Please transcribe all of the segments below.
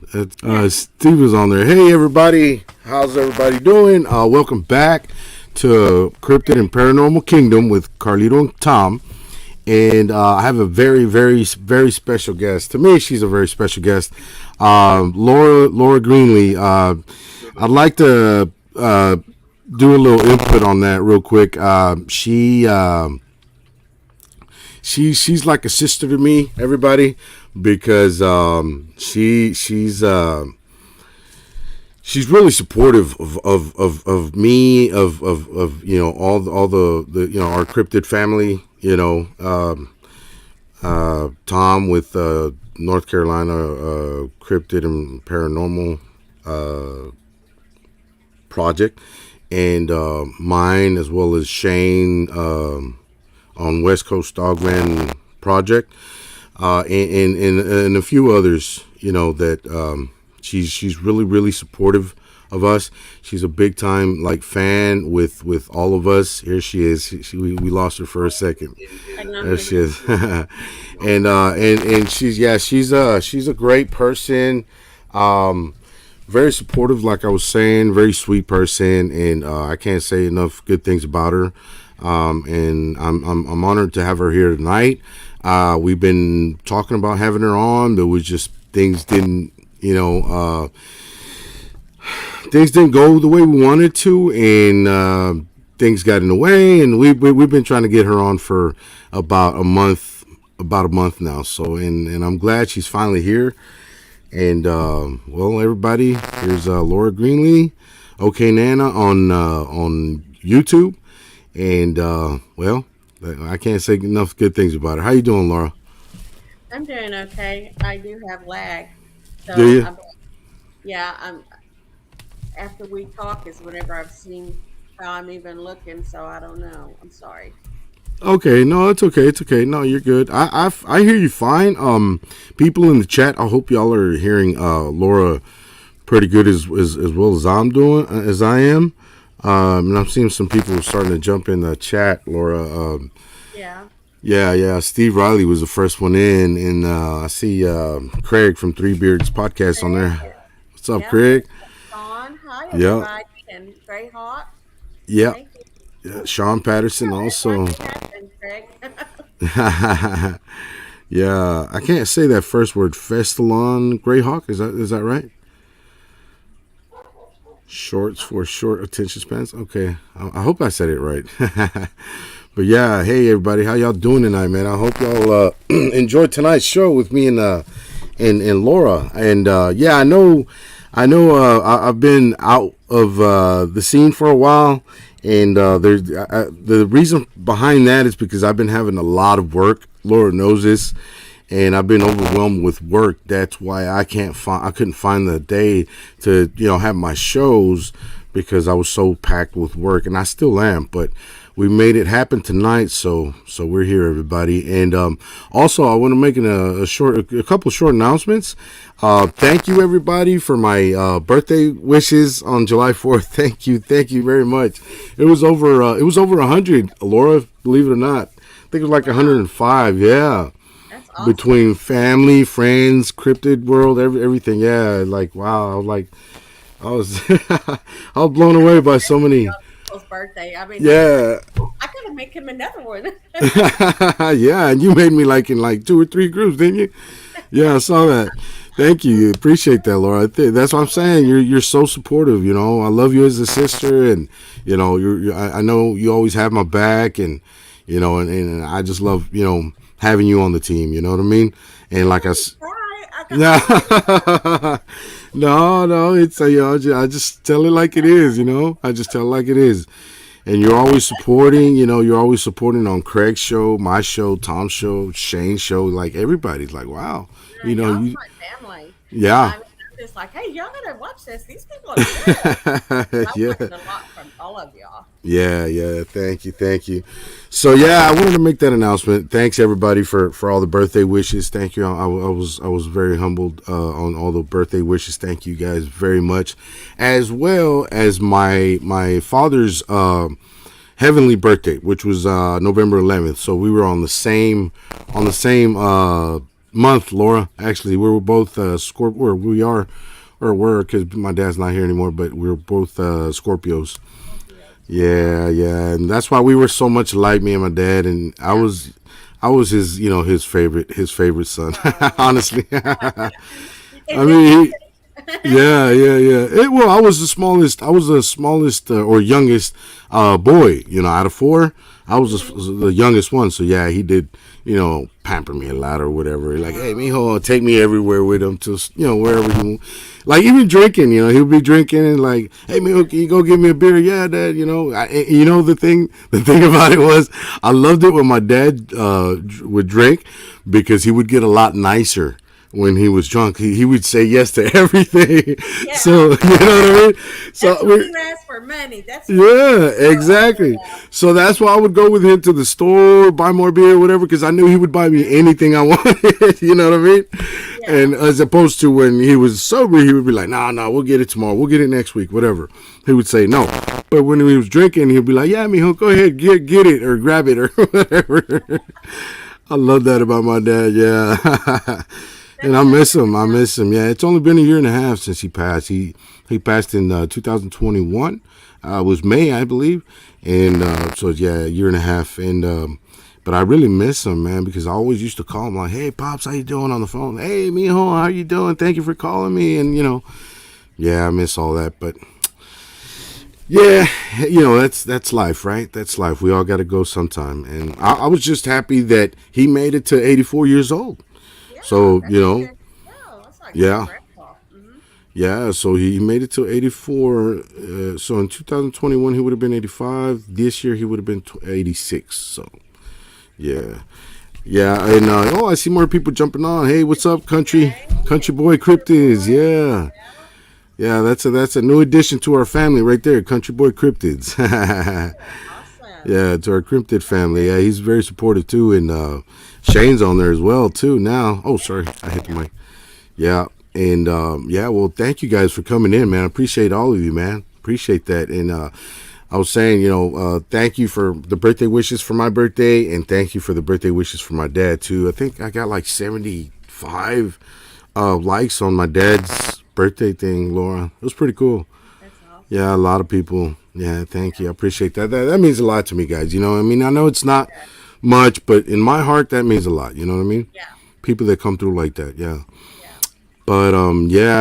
Steve was on there. Hey, everybody. How's everybody doing? Welcome back to Cryptid and Paranormal Kingdom with Carlito and Tom. And I have a very, very, very special guest. To me, she's a very special guest. Laura Greenlee. I'd like to do a little input on that real quick. She's like a sister to me, everybody, because she's really supportive of me, of all the our cryptid family, Tom with North Carolina cryptid and paranormal project, and mine, as well as Shane on West Coast Dogman project, and a few others, that she's really, really supportive of us. She's a big time fan with all of us. Here she is. We lost her for a second. There she is. and she's a great person. Very supportive, like I was saying, very sweet person, and I can't say enough good things about her. And I'm honored to have her here tonight. We've been talking about having her on, but was just things didn't go the way we wanted to, and things got in the way, and we've been trying to get her on for about a month now. So, and I'm glad she's finally here. And well, everybody, here's Laura Greenlee, Okay Nana on YouTube. And well, I can't say enough good things about her. How you doing, Laura? I'm doing okay. I do have lag. So Do you? I'm after we talk is whenever I've seen how I'm even looking, so I don't know. I'm sorry. Okay, no, it's okay. It's okay. No, you're good. I hear you fine. People in the chat, I hope y'all are hearing Laura pretty good as well as I'm doing, as I am. And I'm seeing some people starting to jump in the chat, Laura. Yeah. Yeah. Steve Riley was the first one in, and I see Craig from Three Beards Podcast on there. What's up, Yep. Craig? Sean, hi Yep. everybody, and Grey Hawk. Yep. Thank you. Yeah. Sean Patterson also. What happened, Craig? Yeah, I can't say that first word. Festalon Greyhawk, is that right? Shorts for short attention spans. Okay, I hope I said it right. But yeah, hey everybody, how y'all doing tonight, man? I hope y'all enjoyed tonight's show with me and Laura. And yeah, I know. I've been out of the scene for a while, and there's the reason behind that is because I've been having a lot of work. Laura knows this, and I've been overwhelmed with work. That's why I couldn't find the day to have my shows, because I was so packed with work, and I still am. But we made it happen tonight, so we're here, everybody. And also, I want to make a couple short announcements. Thank you, everybody, for my birthday wishes on July 4th. Thank you very much. It was over 100, Laura, believe it or not. I think it was like 105. Yeah. That's awesome. Between family, friends, cryptid world, everything. Yeah, like wow. I was I was blown away by so many. His birthday. I mean, Yeah. I gotta make him another one. Yeah, and you made me in like 2 or 3 groups, didn't you? Yeah, I saw that. Thank you. Appreciate that, Laura. That's what I'm saying. You're so supportive. I love you as a sister, and I know you always have my back, and and I just love having you on the team. You know what I mean? And like Right. no, it's I just tell it like it is. I just tell it like it is. And you're always supporting. You're always supporting on Craig's show, my show, Tom's show, Shane's show. Like everybody's like, wow. Y'all's You. my family. Yeah. I'm just like, hey, y'all gotta watch this. These people are good. I Yeah. learned a lot from all of y'all. Yeah. Thank you. So yeah, I wanted to make that announcement. Thanks everybody for all the birthday wishes. Thank you. I was very humbled on all the birthday wishes. Thank you guys very much, as well as my father's heavenly birthday, which was November 11th. So we were on the same month, Laura. Actually, we were both or we are, or were, because my dad's not here anymore. But we were both Scorpios. Scorpios. Wow. Yeah, yeah, and that's why we were so much alike, me and my dad. And Yeah. I was his, his favorite son. Oh. Honestly, I And then you mean, said, yeah, yeah, yeah. Well, I was the smallest. I was the smallest or youngest boy. Out of four, I was hmm the youngest one. So yeah, he did. Pamper me a lot or whatever. Like, hey, oh, mijo, take me everywhere with him to wherever you. Like even drinking. He would be drinking and like, hey, mijo, can you go get me a beer? Yeah, dad. The thing about it was, I loved it when my dad would drink because he would get a lot nicer when he was drunk. He would say yes to everything. yeah. So you know what I mean. That's So when we you ask for money. That's when you yeah, go over exactly. that. So that's why I would go with him to the store, buy more beer, whatever, because I knew he would buy me anything I wanted. You know what I mean? Yeah. And as opposed to when he was sober, he would be like, "Nah, nah, we'll get it tomorrow. We'll get it next week, whatever." He would say no. But when he was drinking, he'd be like, "Yeah, mijo, go ahead, get it or grab it or whatever." I love that about my dad. Yeah. And That's I so miss him. good I though. miss him. Yeah, it's only been a year and a half since he passed. He passed in 2021. It was May, I believe, and so yeah, a year and a half. And but I really miss him, man, because I always used to call him like, "Hey, pops, how you doing?" on the phone. "Hey, mijo, how you doing? Thank you for calling me." And yeah, I miss all that. But yeah, that's life, right? That's life. We all got to go sometime. And I was just happy that he made it to 84 years old. Yeah, So that's a good. Yeah, that's like my yeah. grandpa. Yeah, so he made it to 84. So in 2021, he would have been 85. This year, he would have been 86. So, yeah. Yeah, and I see more people jumping on. Hey, what's up, Jane country and boy Country cryptids? Boy. Yeah, Yeah, yeah, that's a new addition to our family right there, country boy cryptids. awesome, awesome. Yeah, to our cryptid family. Yeah, he's very supportive too, and Shane's on there as well too. Now, oh, sorry, I hit the Yeah, mic. Yeah, and yeah, well, thank you guys for coming in, man. I appreciate all of you, man. Appreciate that. And I was saying, thank you for the birthday wishes for my birthday, and thank you for the birthday wishes for my dad too. I think I got like 75 likes on my dad's birthday thing, Laura. It was pretty cool. that's Yeah, a awesome. lot of people. Yeah, thank you. I Yeah, appreciate that. That means a lot to me, guys. I mean, I know it's not yeah, much, but in my heart, that means a lot. You know what I mean? yeah, People that come through like that. Yeah. yeah. But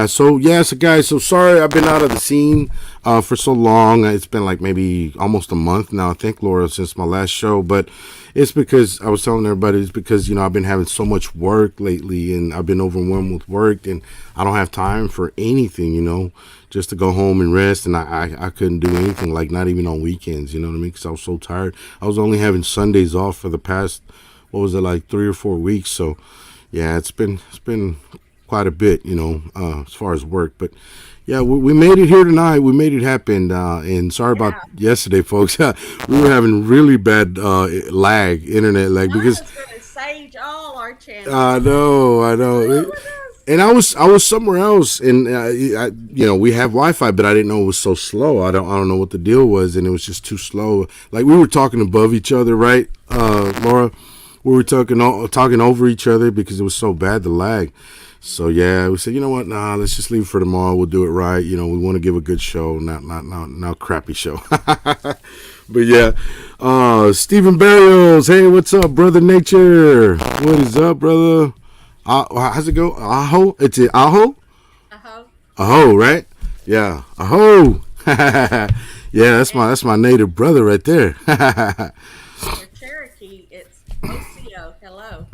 so guys, so sorry I've been out of the scene for so long. It's been like maybe almost a month now, I think, Laura, since my last show. But it's because I was telling everybody it's because I've been having so much work lately, and I've been overwhelmed with work, and I don't have time for anything, just to go home and rest. And I couldn't do anything, like not even on weekends. You know what I mean? Because I was so tired. I was only having Sundays off for the past, what was it, like 3 or 4 weeks. So yeah, it's been quite a bit, as far as work. But yeah, we made it here tonight. We made it happen. And sorry about Yeah. yesterday, folks. We were having really bad internet lag, I because was gonna sage all our channels. I know, I What's know. up with us? And I was somewhere else, and we have Wi-Fi, but I didn't know it was so slow. I don't know what the deal was, and it was just too slow. Like we were talking above each other, right, Laura? We were talking over each other because it was so bad, the lag. So yeah, we said, you know what? Nah, let's just leave it for tomorrow. We'll do it right. We want to give a good show, not crappy show. But yeah, Stephen Barrios. Hey, what's up, brother? Nature. What is up, brother? How's it go? Aho? It's it Aho? Uh huh. Aho, right? Yeah, Aho. Yeah, And that's my native brother right there. for Cherokee, it's OCO. Hello.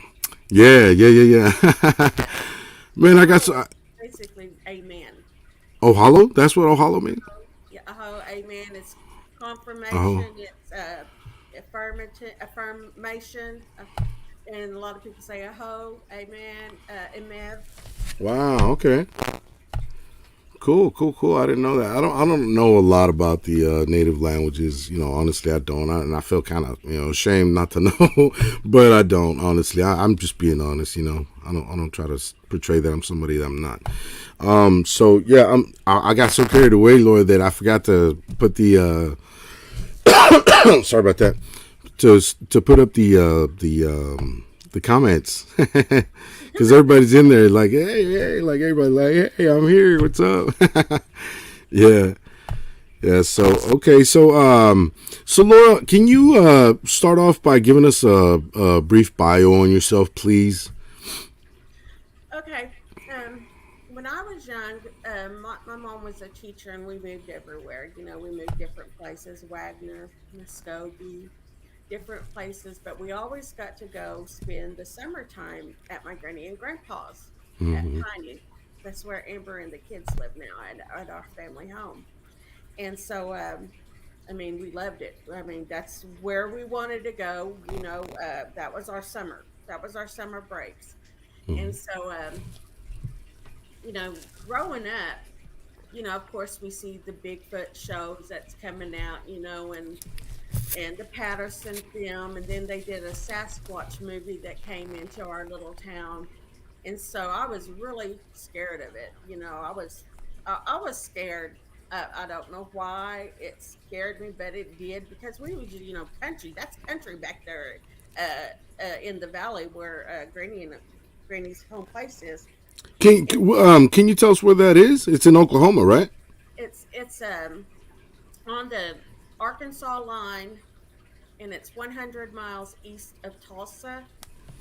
Yeah, yeah, yeah, yeah. Man, I got Aho so. is basically amen. Ohalo? That's what Ohalo means? Yeah. Amen. It's Oh, confirmation. It's affirmation. And a lot of people say amen, emev. wow. Okay. Cool, cool, cool. I didn't know that. I don't know a lot about the native languages. Honestly, I don't. And I feel kind of, ashamed not to know, but I don't. Honestly, I'm just being honest. I don't try to portray that I'm somebody that I'm not. So yeah, I got so carried away, Lord, that I forgot to put the. Sorry about that. To put up the the comments, because everybody's in there like, hey, like everybody like, hey, I'm here. What's up? Yeah. Yeah. So okay. So Laura, can you start off by giving us a brief bio on yourself, please? Okay. When I was young, my mom was a teacher and we moved everywhere. We moved different places, Wagner, Muskogee, different places, but we always got to go spend the summertime at my granny and grandpa's at Hmm. Piney. That's where Amber and the kids live now at our family home. And so, I mean, we loved it. I mean, that's where we wanted to go. That was our summer. That was our summer breaks. And so, growing up, of course, we see the Bigfoot shows that's coming out, and the Patterson film, and then they did a Sasquatch movie that came into our little town, and so I was really scared of it. I was scared. I don't know why it scared me, but it did because we was, country. That's country back there, in the valley where Granny's home place is. And Can you tell us where that is? It's in Oklahoma, right? it's on the Arkansas line, and it's 100 miles east of Tulsa.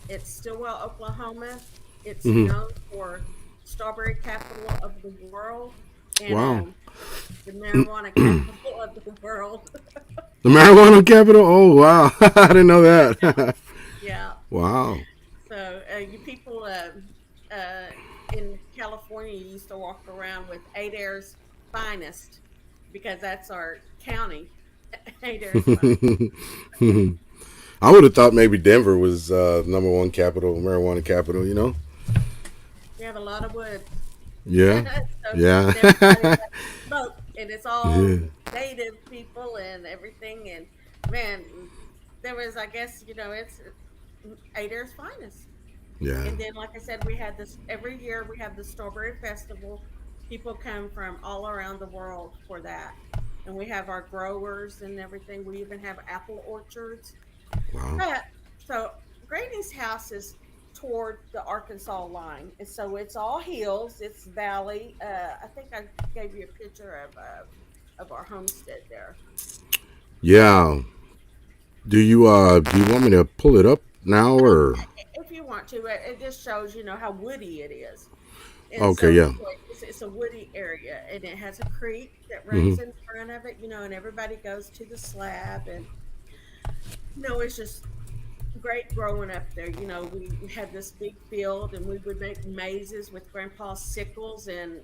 It's Stillwell, Oklahoma. It's Hmm. known for strawberry capital of the world and Wow. the marijuana capital of the world. The marijuana capital. Oh wow, I didn't know that. Yeah. Wow. So you people in California used to walk around with Adair's finest because that's our county. Adair's finest. I would have thought maybe Denver was number one capital, marijuana capital. We have a lot of woods. Yeah. So Yeah. and everybody likes to smoke, and it's all Yeah. native people and everything. And man, there was, I guess, it's Adair's finest. Yeah. And then, like I said, we had this every year. We have the Strawberry Festival. People come from all around the world for that, and we have our growers and everything. We even have apple orchards. Wow. But so Granny's house is toward the Arkansas line, and so it's all hills. It's valley. I think I gave you a picture of our homestead there. Yeah. Do you want me to pull it up now or? If you want to, it just shows how woody it is. And Okay. so Yeah. anyway, it's a woody area, and it has a creek that Hmm. runs in front of it. And everybody goes to the slab, and it's just great growing up there. We had this big field, and we would make mazes with Grandpa's sickles, and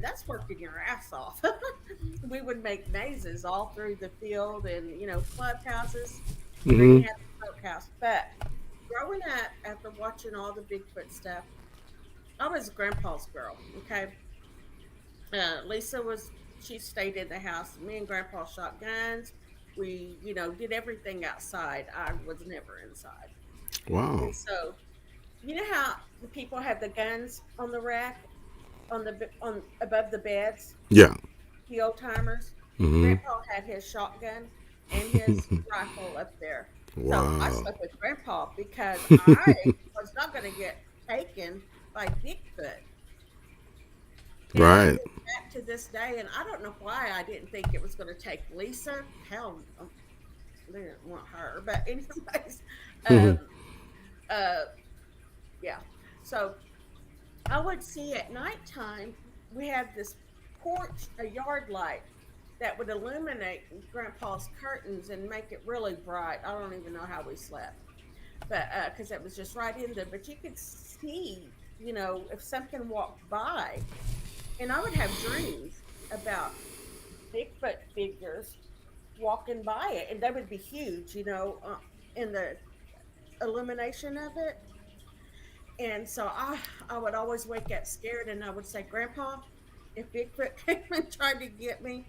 that's working your ass off. We would make mazes all through the field, and clubhouses. Granny Hmm. had a smokehouse, but growing up after watching all the Bigfoot stuff, I was Grandpa's girl. Okay, Lisa was. She stayed in the house. Me and Grandpa shot guns. We, did everything outside. I was never inside. Wow. And so, you know how the people have the guns on the rack on above the beds, Yeah. the old timers. Hmm. Grandpa had his shotgun and his rifle up there. So I Wow. slept with Grandpa because I was not going to get taken by Bigfoot. And I Right. think back to this day, and I don't know why I didn't think it was going to take Lisa. Hell, they didn't want her. But anyways, Hmm. um, uh, yeah. So I would see at nighttime, we had this porch, a yard light that would illuminate Grandpa's curtains and make it really bright. I don't even know how we slept, but because it was just right in there. But you could see, if something walked by, and I would have dreams about Bigfoot figures walking by it, and they would be huge, in the illumination of it. And so I would always wake up scared, and I would say, Grandpa, if Bigfoot came and tried to get me,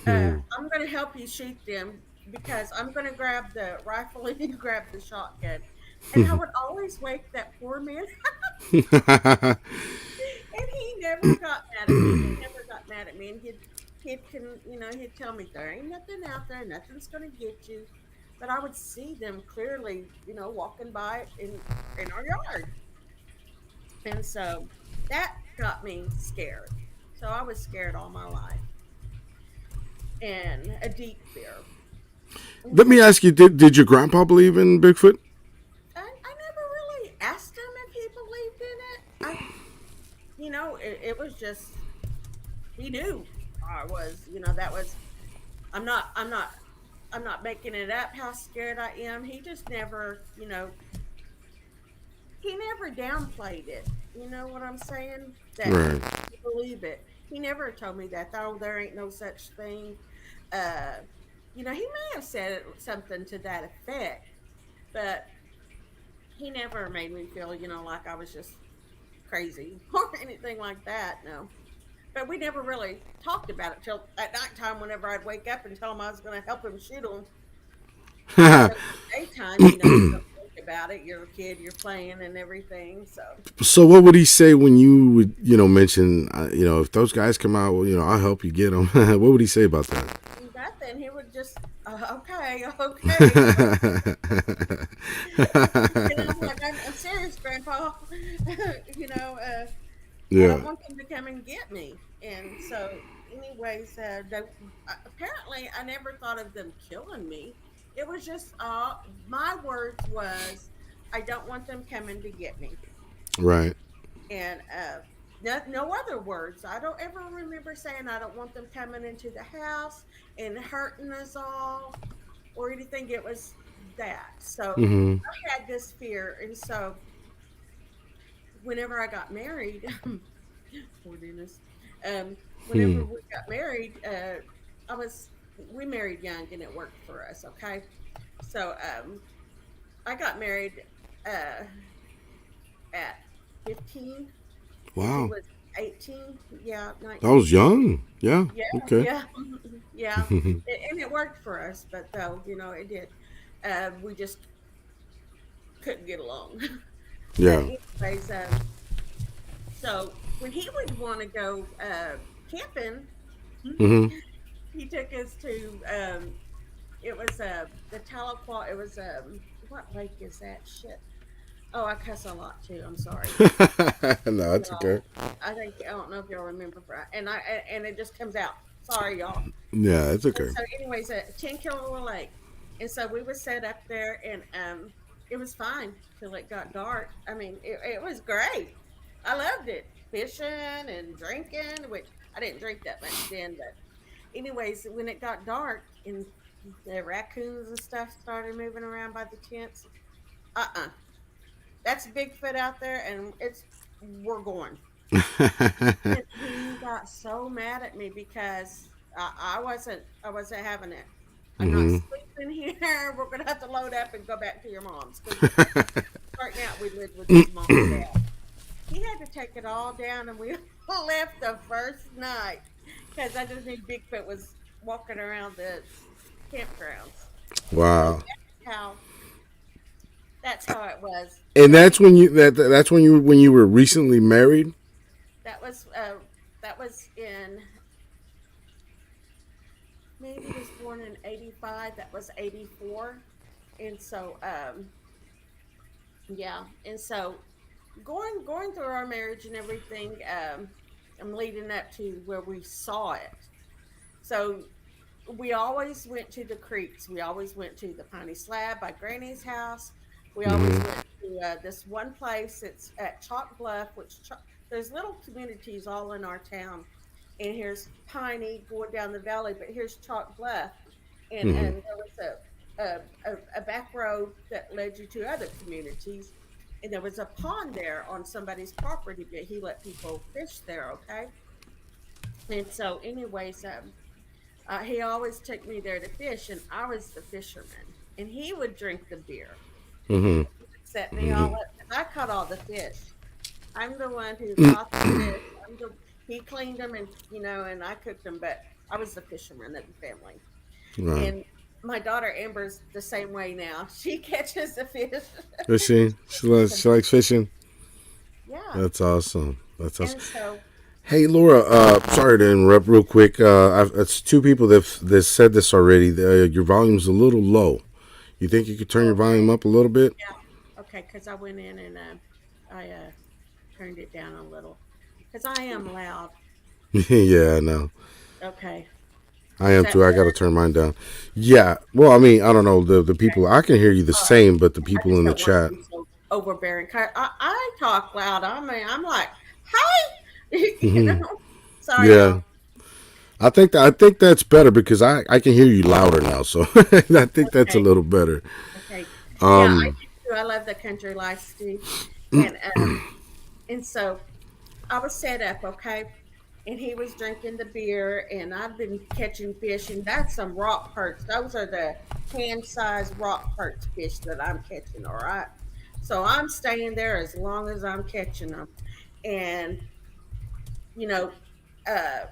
Hmm. I'm going to help you shoot them because I'm going to grab the rifle and you grab the shotgun. And I would always wake that poor man, and he never got mad at me. He never got mad at me, and he'd tell me there ain't nothing out there, nothing's going to get you. but I would see them clearly, walking by in our yard. And so that got me scared. So I was scared all my life, and a deep fear. And Let me so ask you: Did your grandpa believe in Bigfoot? I never really asked him if he believed in it. It was just he knew I was. That was. I'm not. I'm not. I'm not making it up. How scared I am. He just never. He never downplayed it. You know what I'm saying? That Right. he believe it. He never told me that. Oh, there ain't no such thing. Uh, he may have said something to that effect, but he never made me feel, like I was just crazy or anything like that. No. But we never really talked about it till at nighttime whenever I'd wake up and tell him I was going to help him shoot him. Because at daytime, you don't think about it. You're a kid, you're playing and everything. So So what would he say when you would, mention, if those guys come out, well, I'll help you get them. What would he say about that? nothing. He would just, okay, okay. I'm like, I'm serious, Grandpa. you know, uh, I Yeah. don't want them to come and get me. And so, anyways, apparently I never thought of them killing me. It was just my words was, I don't want them coming to get me, Right. and no other words. I don't ever remember saying I don't want them coming into the house and hurting us all or anything. It was that. So Mm-hmm. I had this fear, and so whenever I got married, poor Dennis. Hmm. Whenever we got married, I was we married young and it worked for us. Okay, so I got married uh, at 15, and he Wow. was 18. Yeah, That was 19. young. Yeah. Yeah, Okay. yeah, yeah, and it worked for us. But though it did, we just couldn't get along. But Yeah. anyways, so when he would want to go camping, Mm-hmm. he took us to it was the Tahlequah. It was what lake is that? Shit. Oh, I cuss a lot too. I'm sorry, No, it's y'all. okay. I don't know if y'all remember, and it just comes out. Sorry, y'all. Yeah, it's And okay. so, anyways, 10 Kilowatt Lake, and so we was set up there, and it was fine till it got dark. I mean, it was great. I loved it, fishing and drinking, which I didn't drink that much then, but anyways, when it got dark and the raccoons and stuff started moving around by the tents, uh-uh, that's Bigfoot out there, and we're going. And he got so mad at me because I wasn't having it. I'm not Mm-hmm. sleeping here. We're gonna have to load up and go back to your mom's because starting out we lived with his mom and dad. He had to take it all down, and we left the first night because I just knew Bigfoot was walking around the campgrounds. So Wow. that's how it was. And So that's when you were recently married. that was that was in maybe was born in 85. That was 84. And so yeah, and so going through our marriage and everything, I'm leading up to where we saw it. So we always went to the creeks. We always went to the Piney Slab by Granny's house. We always Mm-hmm. went to this one place. It's at Chalk Bluff, there's little communities all in our town. And here's Piney going down the valley, but here's Chalk Bluff, and Mm-hmm. there was a back road that led you to other communities, and there was a pond there on somebody's property, but he let people fish there. Okay, and so anyways, he always took me there to fish, and I was the fisherman, and he would drink the beer. Mm-hmm. He would set me all up, and I caught all the fish. I'm the one who caught the Mm-hmm. fish. He cleaned them, and I cooked them, but I was the fisherman of the family. Right. And my daughter Amber's the same way now. She catches the fish. Is she? She likes fishing. Yeah. That's awesome. That's awesome. And so, Hey Laura, sorry to interrupt real quick. It's two people that said this already. Your volume's a little low. You think you could turn your volume up a little bit? Yeah. Okay, because I went in and I turned it down a little because I am loud. Yeah, I know. Okay. I Is am that too. I got to better? turn mine down. Yeah. Well, I mean, I don't know the Okay. people. I can hear you the All right. same, but the I people just in the don't want to chat. be so overbearing. I talk loud. I mean, I'm like, hi, you know. Sorry, y'all. Yeah. I think that's better because I can hear you louder now. So I think that's a Okay. little better. Okay. Yeah, I Um. do too. I love the country life, Steve. And so I was set up, okay, and he was drinking the beer, and I've been catching fish, and that's some rock perch. Those are the hand-sized rock perch fish that I'm catching. All right, so I'm staying there as long as I'm catching them, and you know, uh,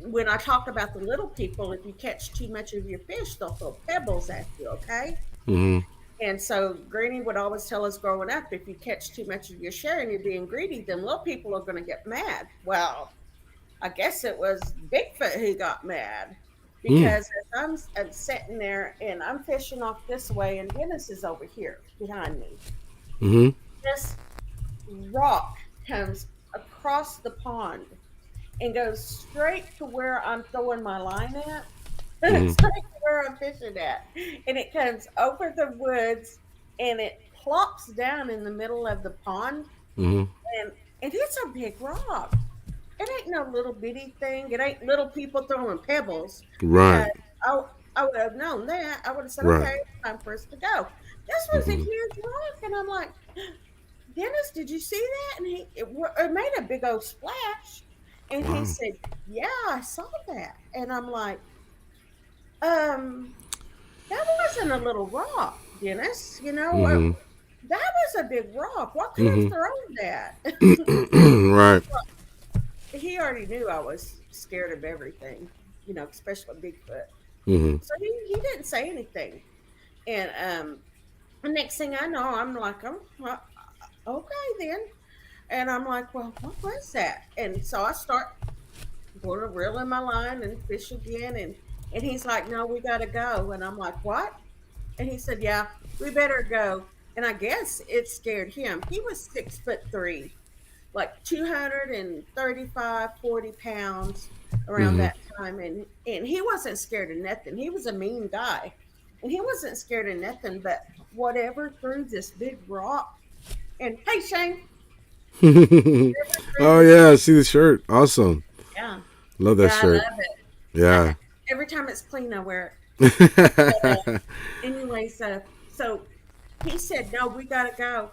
when I talk about the little people, if you catch too much of your fish, they'll throw pebbles at you. Okay. Mhm. And so Granny would always tell us growing up, if you catch too much of your share and you're being greedy, then little people are going to get mad. Well, I guess it was Bigfoot who got mad Mm. because as I'm sitting there and I'm fishing off this way, and Dennis is over here behind me. Mhm. This rock comes across the pond and goes straight to where I'm throwing my line at, Mhm. straight to where I'm fishing at. And it comes over the woods and it plops down in the middle of the pond. Mhm. And it's a big rock. It ain't no little bitty thing. It ain't little people throwing pebbles because Right. I, I would have known that. I would have said, Right. okay, it's time for us to go. This was a Mhm. huge rock. And I'm like, Dennis, did you see that? And it made a big old splash. And he Wow. said, yeah, I saw that. And I'm like, um, that wasn't a little rock, Dennis. Mhm. That was a big rock. What could have Mhm. thrown that? Right. He already knew I was scared of everything, especially Bigfoot. Mhm. So he didn't say anything. And the next thing I know, I'm like, oh, well, okay then. And I'm like, well, what was that? And so I start going to reel in my line and fish again. And he's like, no, we got to go. And I'm like, what? And he said, yeah, we better go. And I guess it scared him. He was 6'3", like 235, 40 pounds around Mhm. that time. And he wasn't scared of nothing. He was a mean guy. And he wasn't scared of nothing but whatever threw this big rock. And hey, Shane, whatever threw Oh this, yeah, I see the shirt. Awesome. yeah, Love that yeah, I shirt. love it. Yeah. Every time it's clean, I wear it. But anyways, so he said, no, we got to go.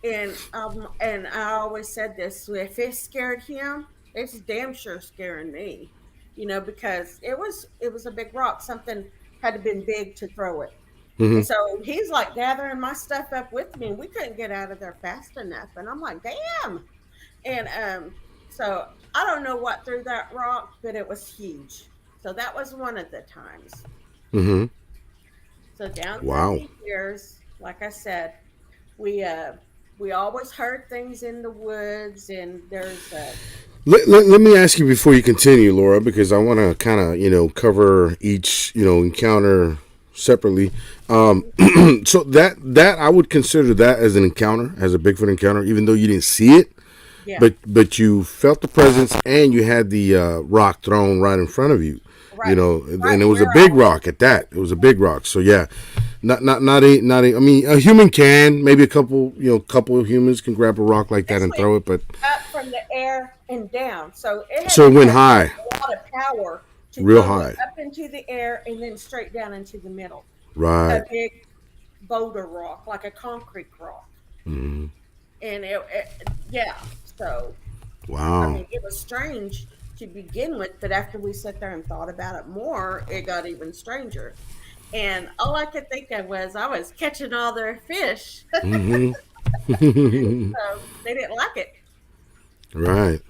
And I always said this: if it scared him, it's damn sure scaring me, because it was a big rock. Something had to been big to throw it, and Mhm. so he's like gathering my stuff up with me, and we couldn't get out of there fast enough. And I'm like, damn. And so I don't know what threw that rock, but it was huge. So that was one of the times. Mhm. So down through Wow. the years, like I said, we uh we always heard things in the woods, and there's Let me ask you before you continue, Laura, because I want to kind of cover each encounter separately. So that I would consider that as an encounter, as a Bigfoot encounter, even though you didn't see it, yeah, but you felt the presence and you had the rock thrown right in front of you. right, And right it was a where I big was. rock at that. It was a big rock. So yeah, not a. I mean, a human can, maybe a couple of humans can grab a rock like that This and went throw it, but up from the air and down, so it had so to it went have high, a lot of power to real throw it high. up into the air and then straight down into the middle. A Right. big boulder rock, like a concrete rock, Mm-hmm. and yeah. So I Wow. mean, it was strange to begin with, but after we sat there and thought about it more, it got even stranger. And all I could think of was I was catching all their fish. Mm-hmm. So they didn't like it. Right.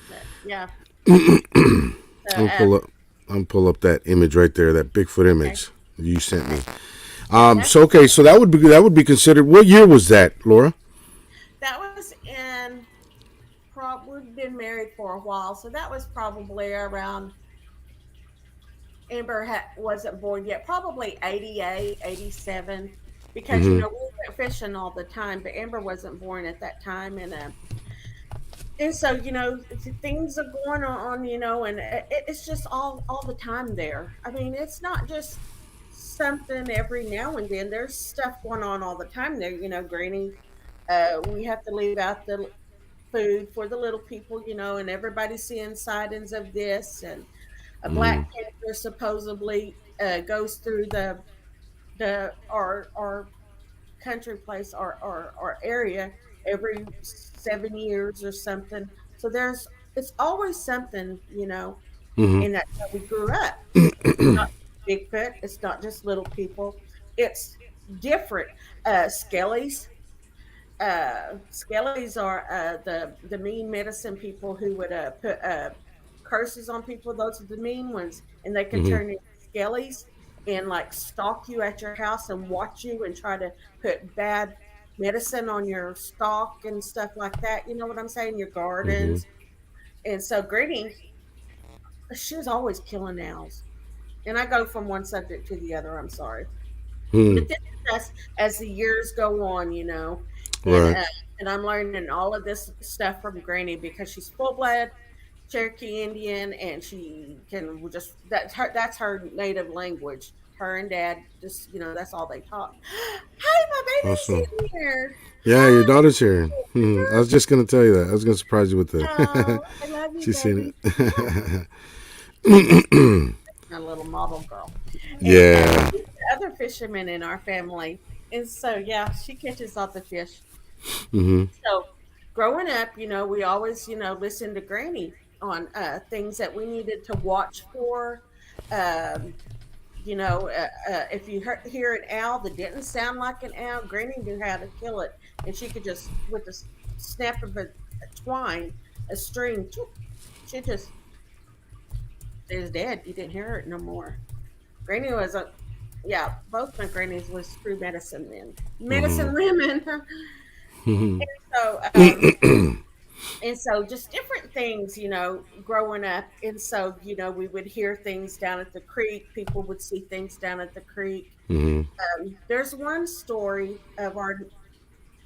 But yeah. I'm gonna So, pull up. I'm gonna pull up that image right there, that Bigfoot okay. image you sent me. Okay. Yeah, that's So okay, so that would be considered. What year was that, Laura? that was in we've been married for a while, so that was probably around wasn't born yet, probably 88, 87, because Mm-hmm. we went fishing all the time, but Amber wasn't born at that time, and so things are going on, and it's just all the time there. I mean, it's not just something every now and then. There's stuff going on all the time there. Granny, we have to leave out the food for the little people, and everybody's seeing sightings of this, and a Mm-hmm. black panther supposedly goes through our country place, our area, every 7 years or something. So it's always something, Mm-hmm. and that's how we grew up. It's not Bigfoot. It's not just little people. It's different. Skellies. Skellies are the mean medicine people who would put curses on people. Those are the mean ones, and they can Mm-hmm. turn into skellies and like stalk you at your house and watch you and try to put bad medicine on your stock and stuff like that. You know what I'm saying? Your Mm-hmm. gardens. And so Granny, she was always killing owls. And I go from one subject to the other. I'm sorry. Hmm. But this is us as the years go on, and Right. uh, and I'm learning all of this stuff from Granny because she's full blood Cherokee Indian, and she can just that's her native language. Her and Dad just that's all they talk. Hey, my baby's Awesome. in here. Yeah, your Hi, daughter's here. Hmm. I was just gonna tell you that. I was gonna surprise you with that. oh, I love you, She's seen baby. it. A little model girl, and Yeah. she's the other fisherman in our family, and so yeah, she catches all the fish. Mm-hmm. So growing up, we always, listened to Granny on things that we needed to watch for. Um, if you hear an owl that didn't sound like an owl, Granny knew how to kill it, and she could just with the snap of a twine, a string, she just is dead. You didn't hear it no more. Granny was a yeah. Both my grannies was true medicine men, Mm-hmm. medicine women. Mm-hmm. So and so just different things growing up, and so we would hear things down at the creek, people would see things down at the creek. Mm-hmm. There's one story of our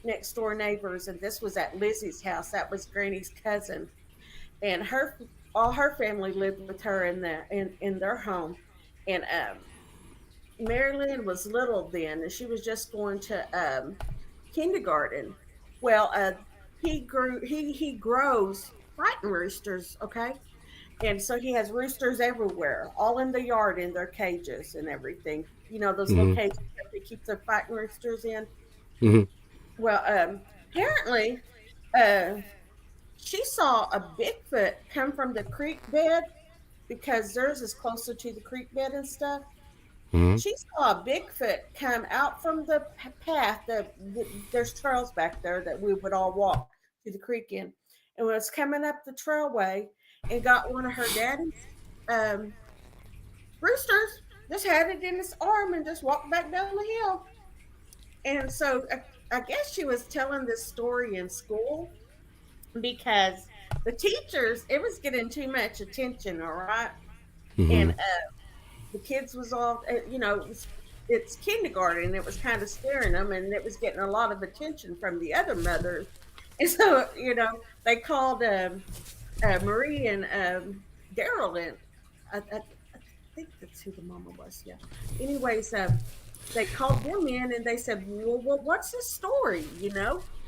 next door neighbors, and this was at Lizzie's house. That was Granny's cousin, and her all her family lived with her in their home. And Marilyn was little then, and she was just going to kindergarten. Well, he grows fighting roosters, okay? And so he has roosters everywhere, all in the yard in their cages and everything. Those little Mm-hmm. cages that they keep their fighting roosters in. Mm-hmm. Well, apparently, uh, she saw a Bigfoot come from the creek bed because theirs is closer to the creek bed and stuff. Mm-hmm. She saw a Bigfoot come out from the path. There's trails back there that we would all walk to the creek in, and was coming up the trailway and got one of her daddy's um, roosters. Just had it in his arm and just walked back down the hill. And so I guess she was telling this story in school because the teachers, it was getting too much attention. All right, Mm-hmm. and the kids was all it's kindergarten, it was kind of scaring them, and it was getting a lot of attention from the other mothers. And so they called Marie and Daryl in. I think that's who the mama was. Yeah. Anyways, they called them in and they said, well, what's the story,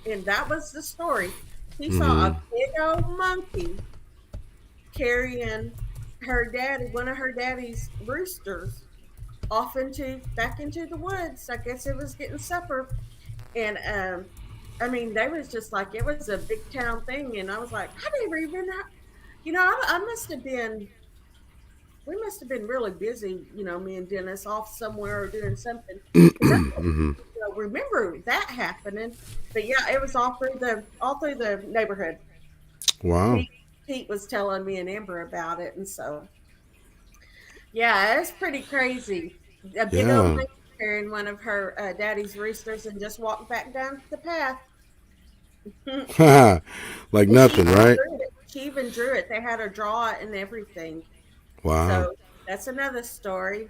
and that was the story. He saw Mm-hmm. a big old monkey carrying one of her daddy's roosters off into back into the woods. I guess it was getting supper, and I mean, they was just like it was a big town thing, and I was like, I never even, I must have been. We must have been really busy, me and Dennis off somewhere or doing something because I don't Mm-hmm. remember that happening. But yeah, it was all through the neighborhood. Wow. Pete, Pete was telling me and Amber about it, and so yeah, it's pretty crazy. A big old Yeah. lady carrying one of her daddy's roosters and just walked back down the path. And Like she nothing, even right? drew it. She even drew it. They had her draw it and everything. Wow. So That's another story.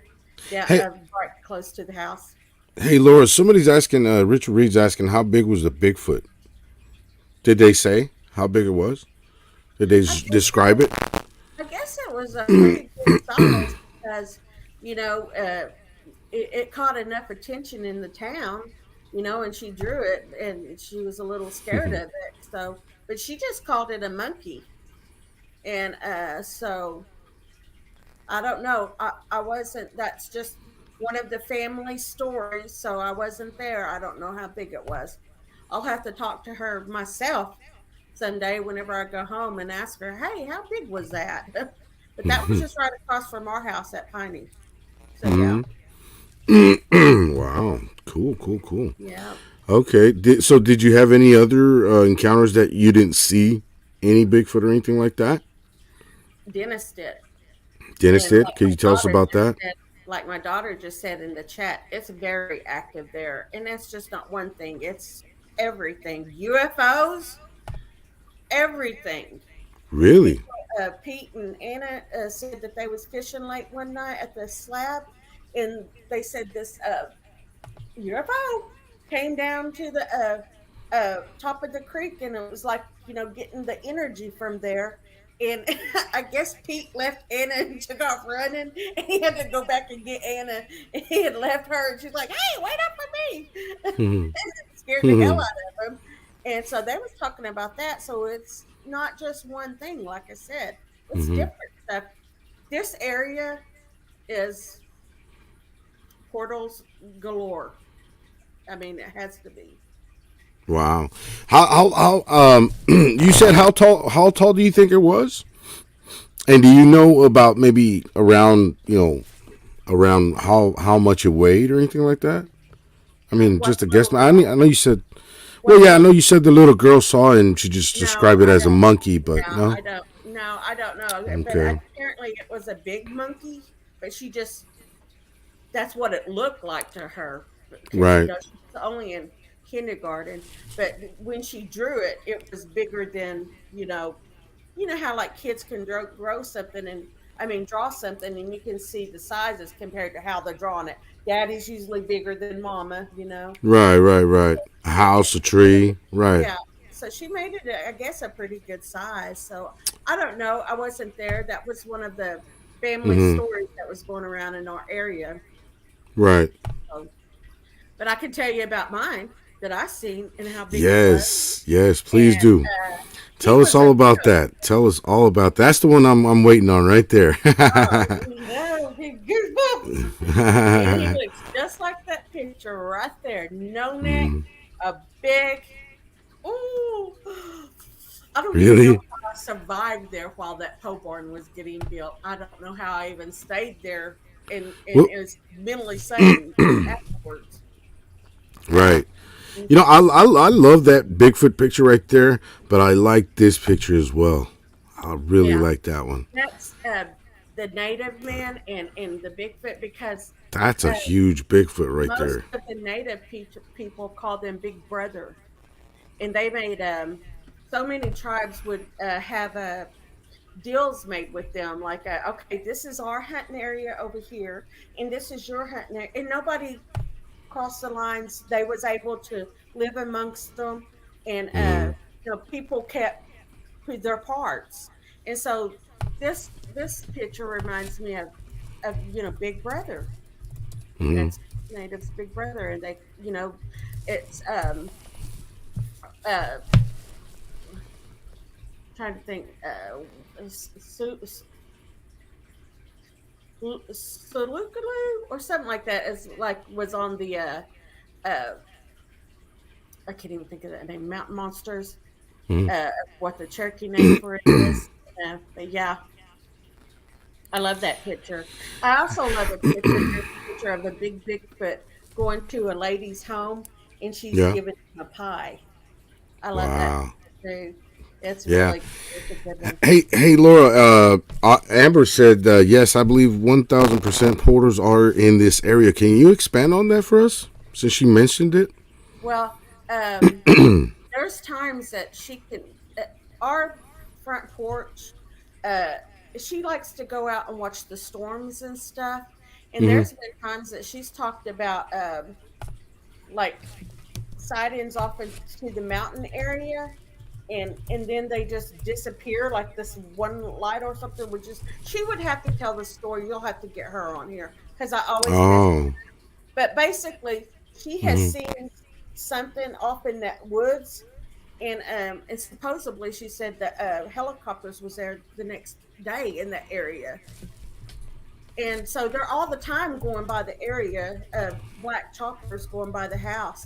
Yeah, Hey, right close to the house. hey, Laura. Somebody's asking. Richard Reed's asking, how big was the Bigfoot? Did they say how big it was? Did they I guess describe it? I guess it was a pretty good size because, you know, it caught enough attention in the town, and she drew it, and she was a little scared of it. So, but she just called it a monkey, and so I don't know. I wasn't. That's just one of the family stories, so I wasn't there. I don't know how big it was. I'll have to talk to her myself someday whenever I go home and ask her, "Hey, how big was that?" But that was just right across from our house at Piney. So yeah, Wow. Cool. Cool. Cool. yeah. Okay. So did you have any other encounters that you didn't see any Bigfoot or anything like that? Dennis did, Dennis and did. Can you tell us about that? like my daughter just said in the chat, it's very active there, and it's just not one thing; it's everything. UFOs, everything. Really? People, Pete and Anna said that they was fishing late one night at the slab, and they said this UFO came down to the top of the creek, and it was like getting the energy from there. And I guess Pete left Anna and took off running, and he had to go back and get Anna. And he had left her, and she's like, "Hey, wait up for me!" Hmm. It scared the hell out of him. And so they was talking about that. So it's not just one thing. Like I said, it's Hmm. different stuff. This area is portals galore. I mean, it has to be. Wow. You said how tall do you think it was? And do you know about maybe around how much it weighed or anything like that? I mean, What just a guess. little I know you said. what Well, yeah, I little know you said the little girl saw it and she just No, described it I as a don't. monkey, but No, no. I don't. No, I don't know. But Okay. apparently, it was a big monkey. But she just that's what it looked like to her because Right. she was only in kindergarten. But when she drew it, it was bigger than how like kids can grow something and I mean draw something and you can see the sizes compared to how they're drawing it. Daddy's usually bigger than mama. Right. Right. Right. A And house, a she made it, tree. Right. yeah. So she made it, I guess, a pretty good size. So I don't know. I wasn't there. That was one of the family Hmm. stories that was going around in our area. Right. So, but I can tell you about mine that I seen and how big it was. Yes. Yes. Please And do. he Tell us was all a about that. Tell us all about that's the one I'm waiting on right there. big goosebumps. And he looks just like that picture right there. No neck, Mhm. a big, ooh. I don't even know Really? how I survived there while that pole barn was getting built. I don't know how I even stayed there and Well, is mentally sane afterwards. right. And You know, I love that Bigfoot picture right there, but I like this picture as well. I really yeah, like that one. that's the native man and the Bigfoot because That's a uh, huge Bigfoot right most there. of the native people call them Big Brother, and they made so many tribes would have deals made with them like okay, this is our hunting area over here and this is your hunting area, and nobody crossed the lines. They was able to live amongst them, and Hmm. people kept their parts. And so this picture reminds me of Big Brother. Hmm. That's natives Big Brother, and they it's uh trying to think Sulukaloo or something like that is like was on the uh I can't even think of that name, Mountain Monsters, Hmm. what the Cherokee name for it is. But yeah, I love that picture. I also love a picture. There's a picture of a big Bigfoot going to a lady's home and she's Yeah. giving him a pie. I love that Wow. picture too. It's Yeah. really it's a good one. Hey, Laura. Amber said yes. I believe 1,000% porters are in this area. Can you expand on that for us, since she mentioned it? Well, there's times that she can our front porch. she likes to go out and watch the storms and stuff. And Hmm. there's been times that she's talked about like sightings off into the mountain area, and then they just disappear, like this one light or something would just, she would have to tell the story. You'll have to get her on here because I always miss. Oh. But basically, she has Hmm. seen something off in that woods, and supposedly she said that helicopters was there the next day in that area, and so they're all the time going by the area. Black choppers going by the house,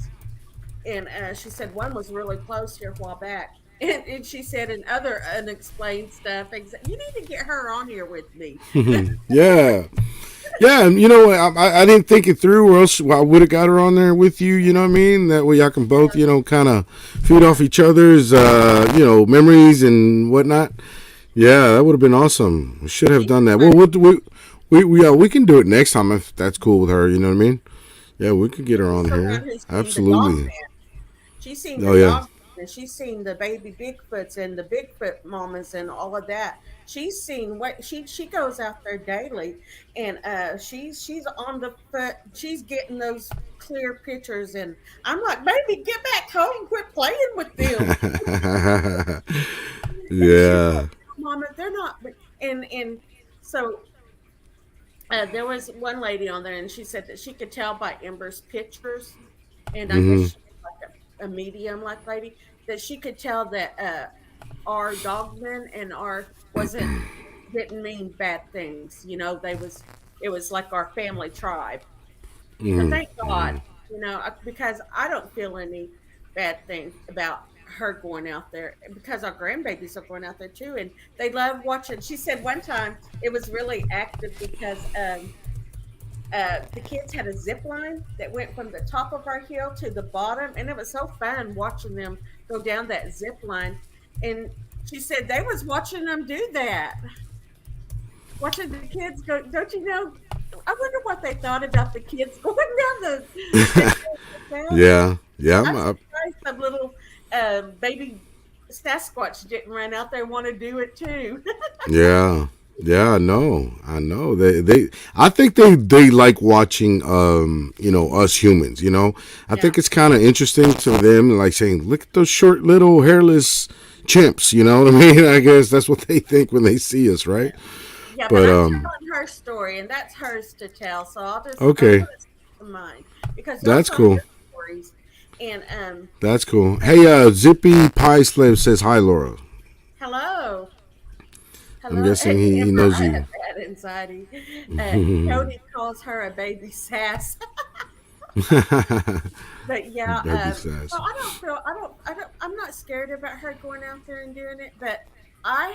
and she said one was really close here a while back. And she said, and other unexplained stuff. You need to get her on here with me. Yeah. Yeah, and I didn't think it through, or else I would have got her on there with you. You know what I mean? That way, y'all can both, kind of feed off each other's, memories and whatnot. Yeah, that would have been awesome. We should have She's done that. Well, fun. we can do it next time if that's cool with her. You know what I mean? Yeah, we could get her She's on the one here. who's seen the dog Absolutely. man. She's seen Oh the yeah. dog, and she's seen the baby Bigfoots and the Bigfoot mamas and all of that. She's seen what she goes out there daily, and she's on the foot. She's getting those clear pictures, and I'm like, baby, get back home, quit playing with them. And she's like, Yeah. Mama, they're not. And so there was one lady on there, and she said that she could tell by Ember's pictures, and I guess Hmm. she's like a medium like lady, that she could tell that our dogman and our wasn't didn't mean bad things. They was it was like our family tribe. So Hmm. thank God, because I don't feel any bad thing about her going out there, because our grandbabies are going out there too, and they love watching. She said one time it was really active because the kids had a zip line that went from the top of our hill to the bottom, and it was so fun watching them go down that zip line. And she said they was watching them do that, watching the kids go. Don't you know? I wonder what they thought about the kids going down the zip line like that. Yeah. Yeah. I'm surprised some little baby Sasquatch didn't run out there and want to do it too. Yeah. Yeah, I know. I know. I think they like watching us humans, I Yeah, think it's kind of interesting to them, like saying, "Look at those short little hairless chimps," you know what I mean? I guess that's what they think when they see us, right? yeah, but But I'm telling her story, and that's hers to tell. So I'm okay. gonna stick to mine because y'all That's tell me cool. your stories. And That's cool. Hey, Zippy Pie Slave says hi, Laura. hello, I'm hello, guessing he Amber. knows I have you. bad anxiety. Cody calls her a baby sass. But yeah, Baby so sass. I'm not scared about her going out there and doing it, but I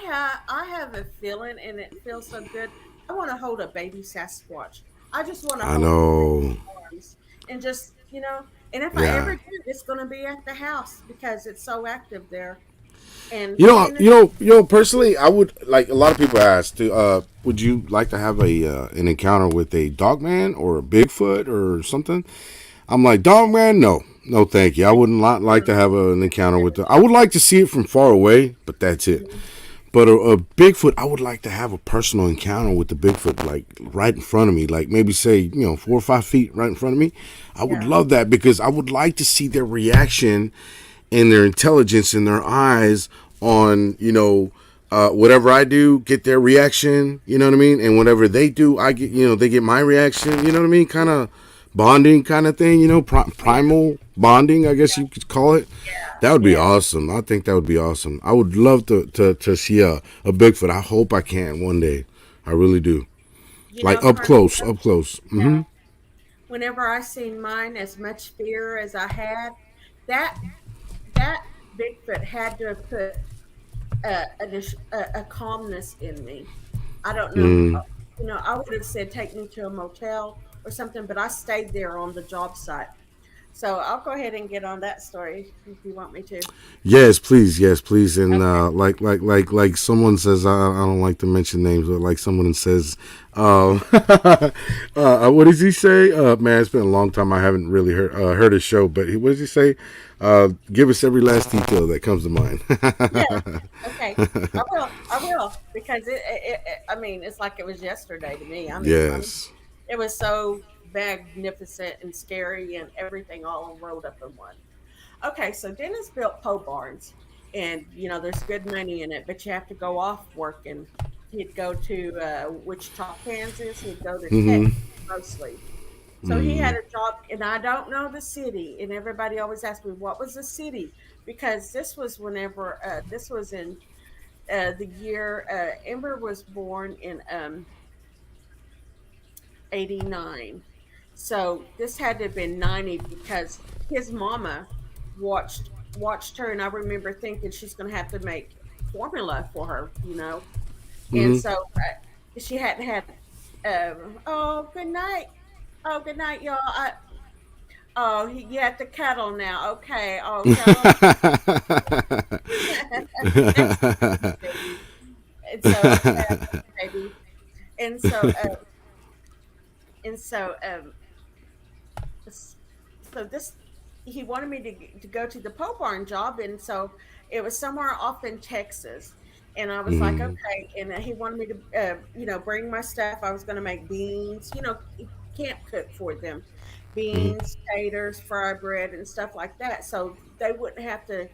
have a feeling, and it feels so good. I want to hold a baby Sasquatch. I just want to I hold him in know. my arms and just, and if I ever Yeah. do, it's going to be at the house because it's so active there. And You know, seeing it, you know, you know. Personally, I would like. A lot of people ask, would you like to have a an encounter with a dog man or a Bigfoot or something? I'm like, dog man, no, no, thank you. I wouldn't like to have an encounter with the. I would like to see it from far away, but that's it. mhm, But a Bigfoot, I would like to have a personal encounter with the Bigfoot, like right in front of me, like maybe say 4 or 5 feet right in front of me. I would yeah, love that because I would like to see their reaction and their intelligence in their eyes on whatever I do, get their reaction. You know what I mean? And whatever they do, I get they get my reaction. You know what I mean? Kind of bonding kind of thing. yeah, Primal bonding, I guess you could call it. yeah, That would be yeah. awesome. I think that would be awesome. I would love to see a Bigfoot. I hope I can one day. I really do. Like up close, Carnita, up close. yeah. Mm-hmm. Whenever I seen mine, as much fear as I had, that that Bigfoot had to have put a calmness in me. I don't know. Mm. I would have said take me to a motel or something, but I stayed there on the job site. So I'll go ahead and get on that story if you want me to. Yes, please. And Okay. like someone says, I don't like to mention names, but like someone says, what does he say? Man, it's been a long time. I haven't really heard his show, but what does he say? Give us every last detail that comes to mind. Yeah. Okay. I will. I will because I mean, it's like it was yesterday to me. Yes. It was so magnificent and scary and everything all rolled up in one. Okay, so Dennis built pole barns, and there's good money in it, but you have to go off work, and he'd go to Wichita, Kansas. He'd go to Texas Mm-hmm. mostly. So he had Mm-hmm. a job, and I don't know the city. And everybody always asks me, "What was the city?" Because this was in the year Ember was born in '89. So this had to have been '90 because his mama watched her, and I remember thinking she's going to have to make formula for her. And Mm-hmm. so she hadn't had. Oh, good night. Oh, good night, y'all. Oh, you at the kettle now. Okay. Oh, tell him. That's baby. And so, baby. And so, and so, s- so this he wanted me to go to the pole barn job, and so it was somewhere off in Texas. And I was like, Mm-hmm. okay. And he wanted me to bring my stuff. I was going to make beans, camp cook for them, Mm-hmm. beans, taters, fried bread, and stuff like that, so they wouldn't have to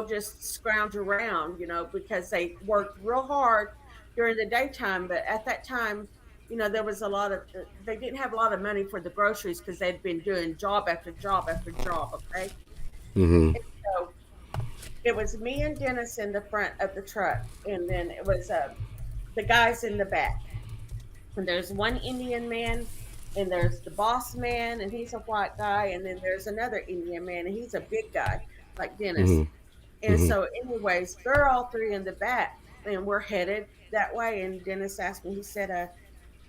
just scrounge around, because they worked real hard during the daytime. But at that time, there was a lot of they didn't have a lot of money for the groceries because they'd been doing job after job after job. Okay, Mm-hmm. so it was me and Dennis in the front of the truck, and then it was the guys in the back. And there's one Indian man, and there's the boss man, and he's a white guy, and then there's another Indian man, and he's a big guy like Dennis. Mm-hmm. And so, anyways, they're all three in the back, and we're headed that way. And Dennis asked me, he said,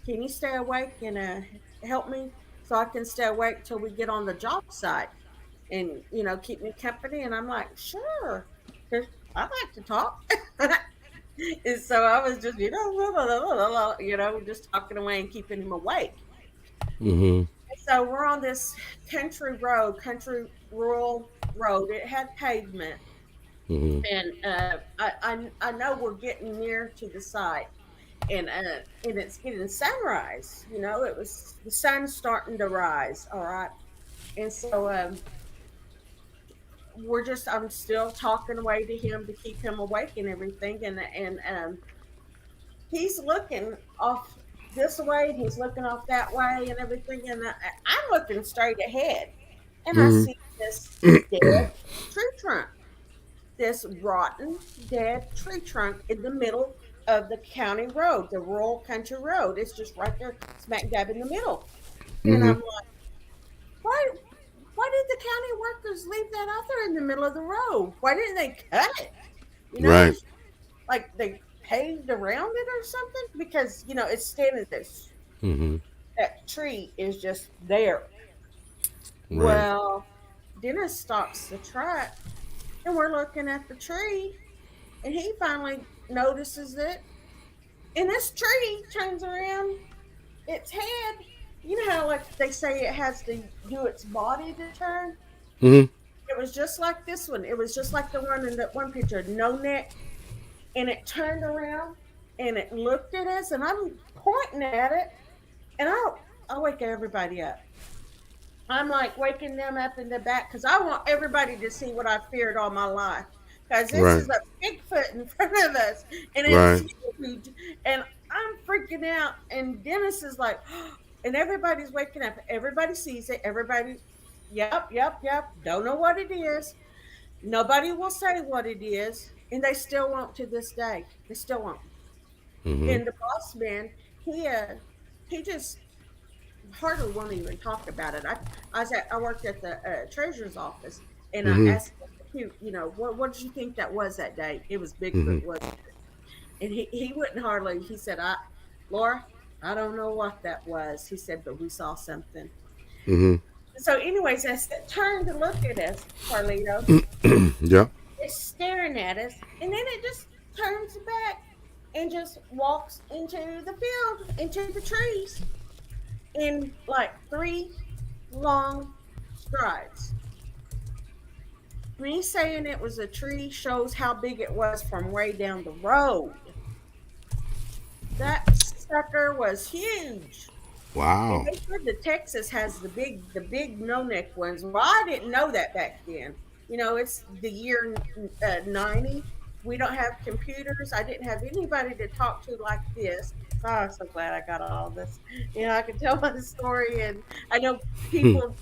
can you stay awake and help me so I can stay awake till we get on the job site and keep me company? And I'm like, sure, because I like to talk. And so I was just just talking away and keeping him awake. Mm-hmm. And so we're on this country rural road. It had pavement, Mm-hmm. and I know we're getting near to the site, and it's getting sunrise. It was the sun's starting to rise. All right, and so I'm still talking away to him to keep him awake and everything, and he's looking off this way, and he's looking off that way, and everything, and I'm looking straight ahead, and I Mm-hmm. see this dead tree trunk, this rotten, dead tree trunk in the middle of the county road, the rural country road. It's just right there, smack dab in the middle. And Mm-hmm. I'm like, why? Why did the county workers leave that out there in the middle of the road? Why didn't they cut it? Right. It's like they paved around it or something because it's standing there. Mm-hmm. That tree is just there. Right. Well, Dennis stops the truck, and we're looking at the tree, and he finally notices it. And this tree turns around its head. You know how, like, they say it has to do its body to turn? Mm-hmm. It was just like this one. It was just like the one in that one picture, no neck. And it turned around and it looked at us, and I'm pointing at it, and I wake everybody up. I'm like waking them up in the back because I want everybody to see what I feared all my life. Because this Right. is a Bigfoot in front of us, and it's Right. huge, and I'm freaking out. And Dennis is like, and everybody's waking up. Everybody sees it. Everybody, yep, yep, yep. Don't know what it is. Nobody will say what it is, and they still won't to this day. They still won't. Mm-hmm. And the boss man, he uh, he just hardly won't even talk about it. I worked at the treasurer's office, and I Mm-hmm. asked him, what did you think that was that day? It was Mm-hmm. Bigfoot, was and he wouldn't hardly. He said, Laura, I don't know what that was. He said, but we saw something. Mm-hmm. So, anyways, as it turned to look at us, Carlito, Yeah. it's staring at us, and then it just turns back and just walks into the field, into the trees, in like three long strides. Me saying it was a tree shows how big it was from way down the road. That sucker was huge. And Wow. they said that Texas has the big no neck ones. Well, I didn't know that back then. It's the year 90. We don't have computers. I didn't have anybody to talk to like this. So I'm so glad I got all this. I can tell my story, and I know Hmm. people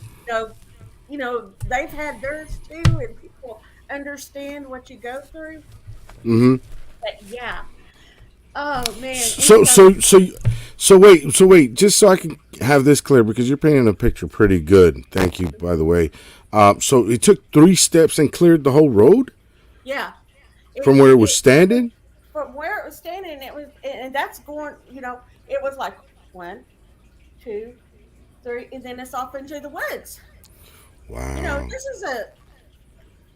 know, they've had theirs too, and people understand what you go through. Mm-hmm. But yeah, oh man, and So, so, so, so wait, just so I can have this clear, because you're painting a picture pretty good. Thank you, by the way. So it took 3 steps and cleared the whole road yeah, from it where it was it standing. from where it was standing, and that's going, it was like one, two, three, and then it's off into the woods. Wow. This is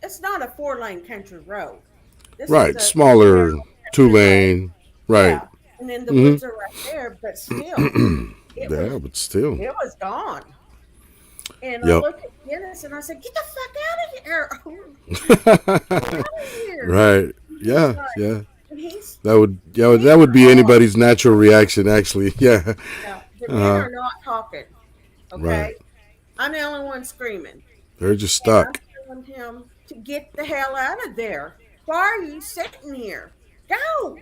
it's not a 4-lane country road. This is Right. a Smaller, narrow two country road. lane. Right. Yeah, and then the Mm-hmm. woods are right there, but still, it Yeah, was but still. it was gone. And I Yep. looked at Dennis and I said, "Get the fuck out of here! Get out of here!" Right. And he's Yeah. like, Yeah. and he's That would. the Yeah. men That would are be all anybody's natural reaction. Actually. Yeah. yeah, the Uh men huh. are not talking. Right. Okay, I'm the only one screaming, They're just and I'm stuck. telling him to get the hell out of there. Why are you sitting here? Go!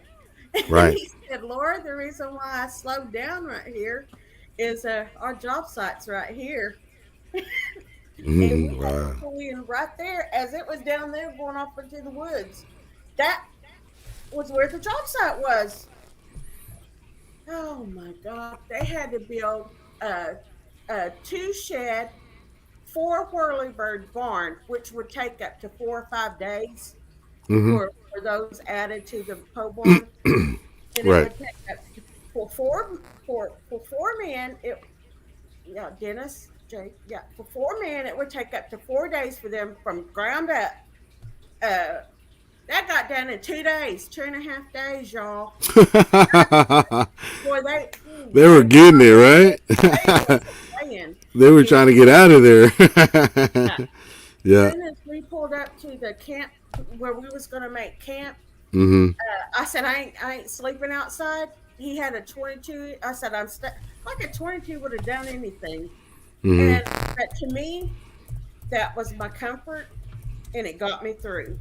And Right. he said, "Laura, the reason why I slowed down right here is our job site's right here." And we had to Wow. pull in right there as it was down there going off into the woods. That was where the job site was. Oh my God. They had to build a two shed, four whirlybird barn, which would take up to 4 or 5 days Mm-hmm. for those added to the pole barn. And it Right. would take up to, for four men, yeah, Dennis, Jake, yeah, for 4 men, it would take up to 4 days for them from ground up. Uh, that got done in 2 days, 2.5 days, y'all. Boy, They were they getting it they right. wasn't playing. They were And trying to get out of there. yeah, Yeah. soon as we pulled up to the camp where we was gonna make camp, Mm-hmm. I said I ain't sleeping outside. He had a 22. I said like a 22 would have done anything. Mm-hmm. And but to me, that was my comfort, and it got me through.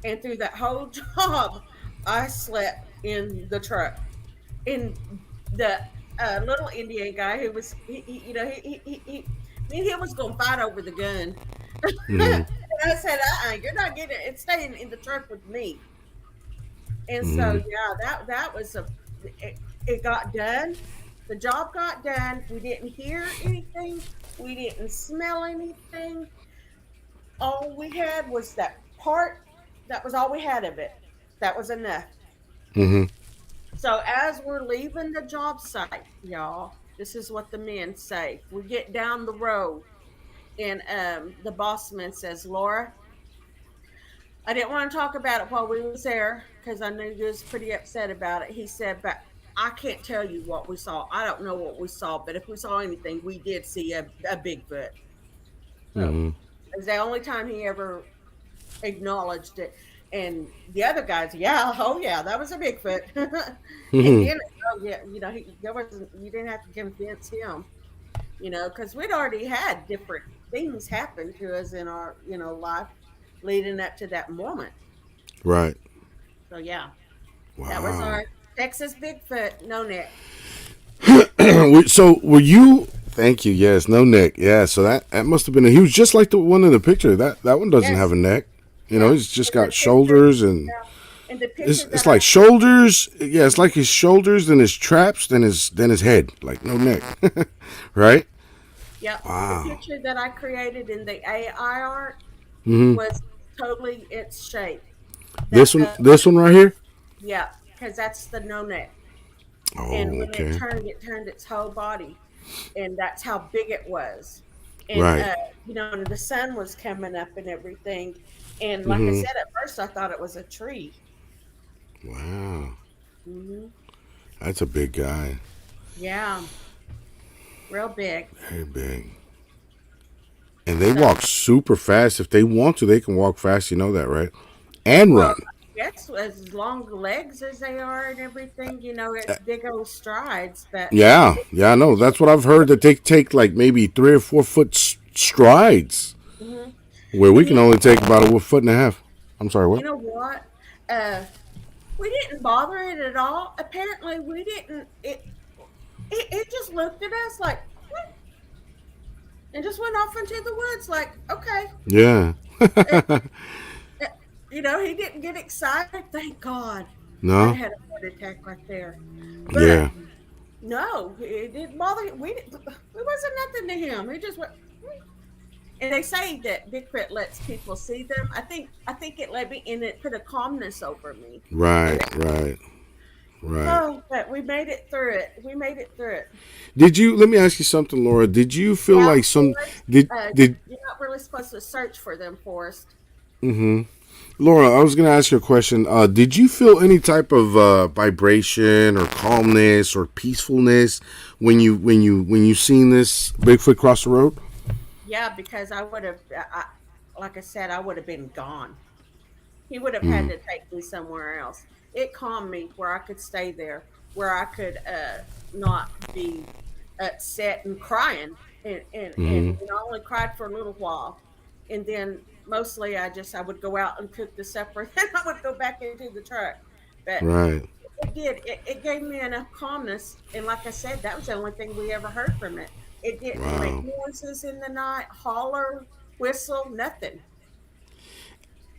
And through that whole job, I slept in the truck. And the little Indian guy who was, me and him was gonna fight over the gun. Mm-hmm. And I said, you're not getting it. It's staying in the truck with me. And so, Mm-hmm. yeah, that was it got done. The job got done. We didn't hear anything. We didn't smell anything. All we had was that part. That was all we had of it. That was enough. Mm-hmm. So as we're leaving the job site, y'all, this is what the men say. We get down the road, and the boss man says, "Laura, I didn't want to talk about it while we was there because I knew you was pretty upset about it." He said, "But I can't tell you what we saw. I don't know what we saw, but if we saw anything, we did see a Bigfoot." So Mm-hmm. it was the only time he ever acknowledged it. And the other guys, yeah, oh yeah, that was a Bigfoot. And Mm-hmm. then, oh yeah, there wasn't. You didn't have to convince him, because we'd already had different things happen to us in our, life leading up to that moment. Right. So yeah, that was Wow. our Texas Bigfoot no neck. So were you? Thank you. Yes. No neck. Yeah. So that must have been. He was just like the one in the picture. That one doesn't have Yes, a neck. yeah. He's just And the got picture, shoulders and yeah, and the it's picture it's that I like shoulders. Yeah. It's like his shoulders, then his traps, then his head. Like no neck. Right. Yep. The Wow. picture that I created in the AI art Mm-hmm. was totally its shape. This That one. This one right here. yeah, because that's the no neck. And Oh. when Okay. it turned its whole body, and that's how big it was. and Right. the sun was coming up and everything. And like I Mm-hmm. said, at first I thought it was a tree. Wow. Hmm. That's a big guy. Yeah, real big. Very big. And they So, walk super fast. If they want to, they can walk fast. You know that, right? And well, run. I guess as long legs as they are and everything, it's big old strides. But Yeah. Yeah, I know. That's what I've heard, that they take like maybe 3 or 4 foot strides, hmm where we and can only take about a foot and a half. I'm sorry, you what? know what? Uh, we didn't bother it at all. Apparently, we didn't. It just looked at us like, "What?" And just went off into the woods. Like, okay. Yeah. Uh, uh, he didn't get excited. Thank God. I'd No? had a heart attack right there. But Yeah. no, it didn't bother him. We wasn't nothing to him. He just went. "Hmm." And they say that Bigfoot lets people see them. I think it let me, and it put a calmness over me. And Right, right, right. oh, but we made it through it. We made it through it. Did you, let me ask you something, Laura. Did you feel Yeah, like some, Forrest. did, did, You're not really supposed to search for them, Forrest. mm-hmm. Laura, I was going to ask you a question. Did you feel any type of vibration or calmness or peacefulness when you seen this Bigfoot cross the road? Yeah, because I would have, like I said, I would have been gone. He would have had Mm, to take me somewhere else. It calmed me where I could stay there, where I could not be upset and crying. And mm-hmm. I only cried for a little while. And then mostly I would go out and cook the supper. Then I would go back into the truck. But Right. it did. It gave me enough calmness. And like I said, that was the only thing we ever heard from it. It didn't make Wow. noises in the night, holler, whistle, nothing.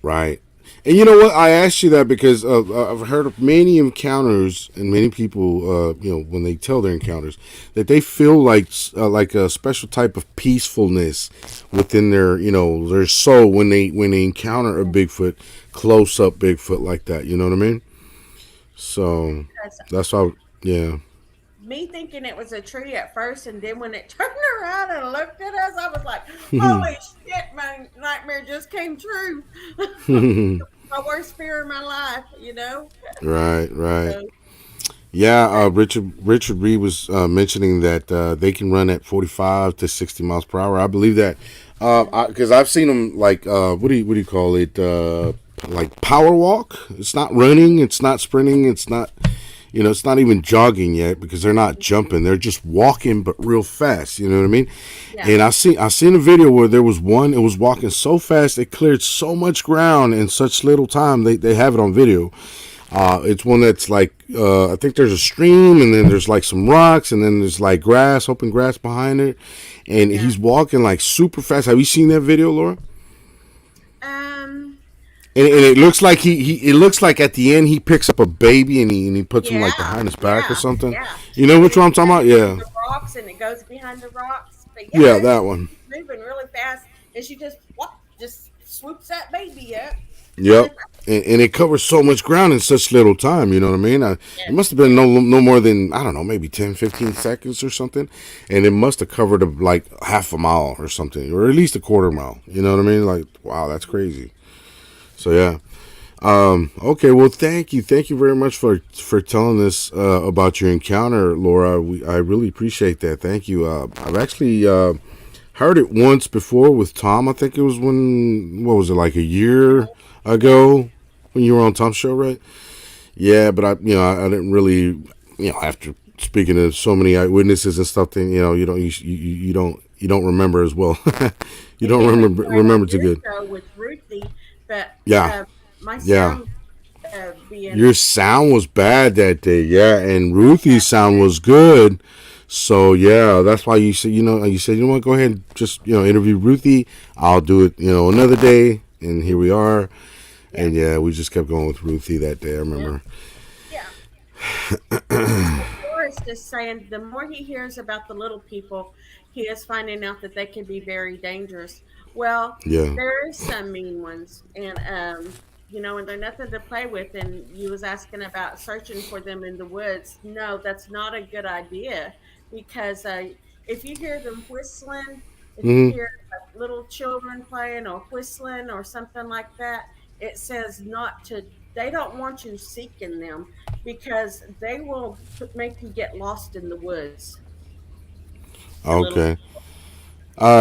Right. And you know what? I asked you that because I've heard of many encounters and many people, when they tell their encounters, that they feel like a special type of peacefulness within their soul when they encounter a Bigfoot, close up Bigfoot like that. You know what I mean? So Because that's why. Yeah. me thinking it was a tree at first, and then when it turned around and looked at us, I was like, "Holy shit, my nightmare just came true." My worst fear in my life. Right. Right. So, Yeah, but Richard Reed was mentioning that they can run at 45 to 60 miles per hour. I believe that because I've seen them like what do you call it? Like power walk. It's not running. It's not sprinting. It's not it's not even jogging yet because they're not jumping. They're just walking, but real fast. You know what I mean? yeah, And I seen a video where there was one. It was walking so fast it cleared so much ground in such little time. They have it on video. It's one that's like I think there's a stream, and then there's like some rocks, and then there's like grass, open grass behind it, and yeah. he's walking like super fast. Have you seen that video, Laura? Um, And I it looks like it looks like at the end he picks up a baby and he puts him like yeah, behind his back or yeah, something. yeah. You know And which it one I'm talking about? behind Yeah, the rocks, and it goes behind the rocks. But yeah, yeah, that one. she's moving really fast, and she just just swoops that baby up. Yep. And it covers so much ground in such little time. You know what I mean? It Yes, must have been no more than I don't know, maybe 10, 15 seconds or something, and it must have covered like half a mile or something, or at least a quarter mile. You know what I mean? Like, wow, that's crazy. So yeah. Okay. Well, thank you very much for telling us about your encounter, Laura. I really appreciate that. Thank you. I've actually heard it once before with Tom. I think it was what was it, like a year ago when you were on Tom's show, right? Yeah, but I didn't really, after speaking to so many eyewitnesses and stuff, then you don't remember as well. You and don't then we remember started too your good. show with Ruthie, but Yeah, my yeah. sound being Your sound was bad that day, yeah, and Ruthie's sound was good. So yeah, that's why you said you know what, go ahead and just interview Ruthie. I'll do it another day, and here we are. yeah, And yeah, we just kept going with Ruthie that day. I yeah, remember. yeah. So Forrest is saying the more he hears about the little people, he is finding out that they can be very dangerous. Well, Yeah. there is some mean ones, and and they're nothing to play with. And you was asking about searching for them in the woods. No, that's not a good idea because if you hear them whistling If you Hmm. hear little children playing or whistling or something like that, it says not to. They don't want you seeking them because they will make you get lost in the woods. The little Okay.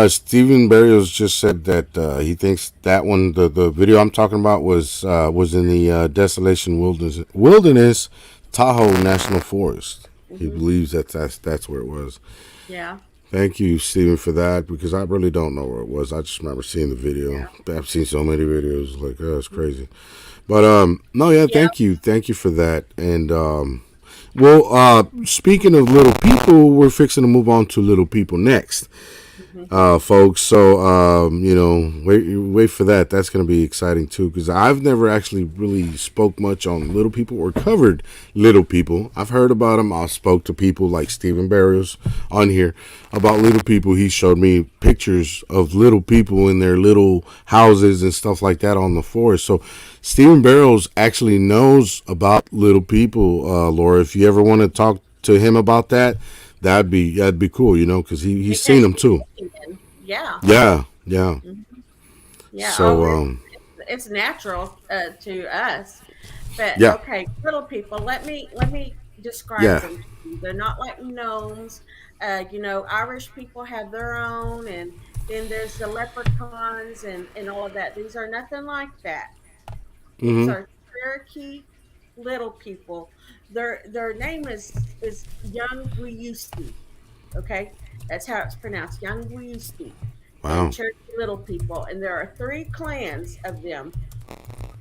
Stephen Barrios just said that he thinks that one, the video I'm talking about, was in the Desolation Wilderness Tahoe National Forest. He hmm believes that that's where it was. Yeah, Thank you, Stephen, for that because I really don't know where it was. I just remember seeing the video. yeah, I've seen so many videos, like it's crazy. But no, yeah, yeah. thank you for that. And well, speaking of little people, we're fixing to move on to little people next, hmm folks. So wait for that. That's going to be exciting too because I've never actually really spoke much on little people or covered little people. I've heard about them. I spoke to people like Stephen Barrios on here about little people. He showed me pictures of little people in their little houses and stuff like that on the forest. So Stephen Barrios actually knows about little people. Laura, if you ever want to talk to him about that, that'd be cool, because he's seen Because them he's too. Indian. Yeah. Yeah, yeah. Mhm. Yeah. So Oh, it's natural to us. But yeah, okay, little people. Let me describe yeah. them to you. They're not like gnomes. Irish people have their own, and then there's the leprechauns and all of that. These are nothing like that. These Mm-hmm. are Cherokee little people. Their name is Young Wiyuski. Okay, that's how it's pronounced, Young Wiyuski, and Wow. Cherokee little people. And there are three clans of them,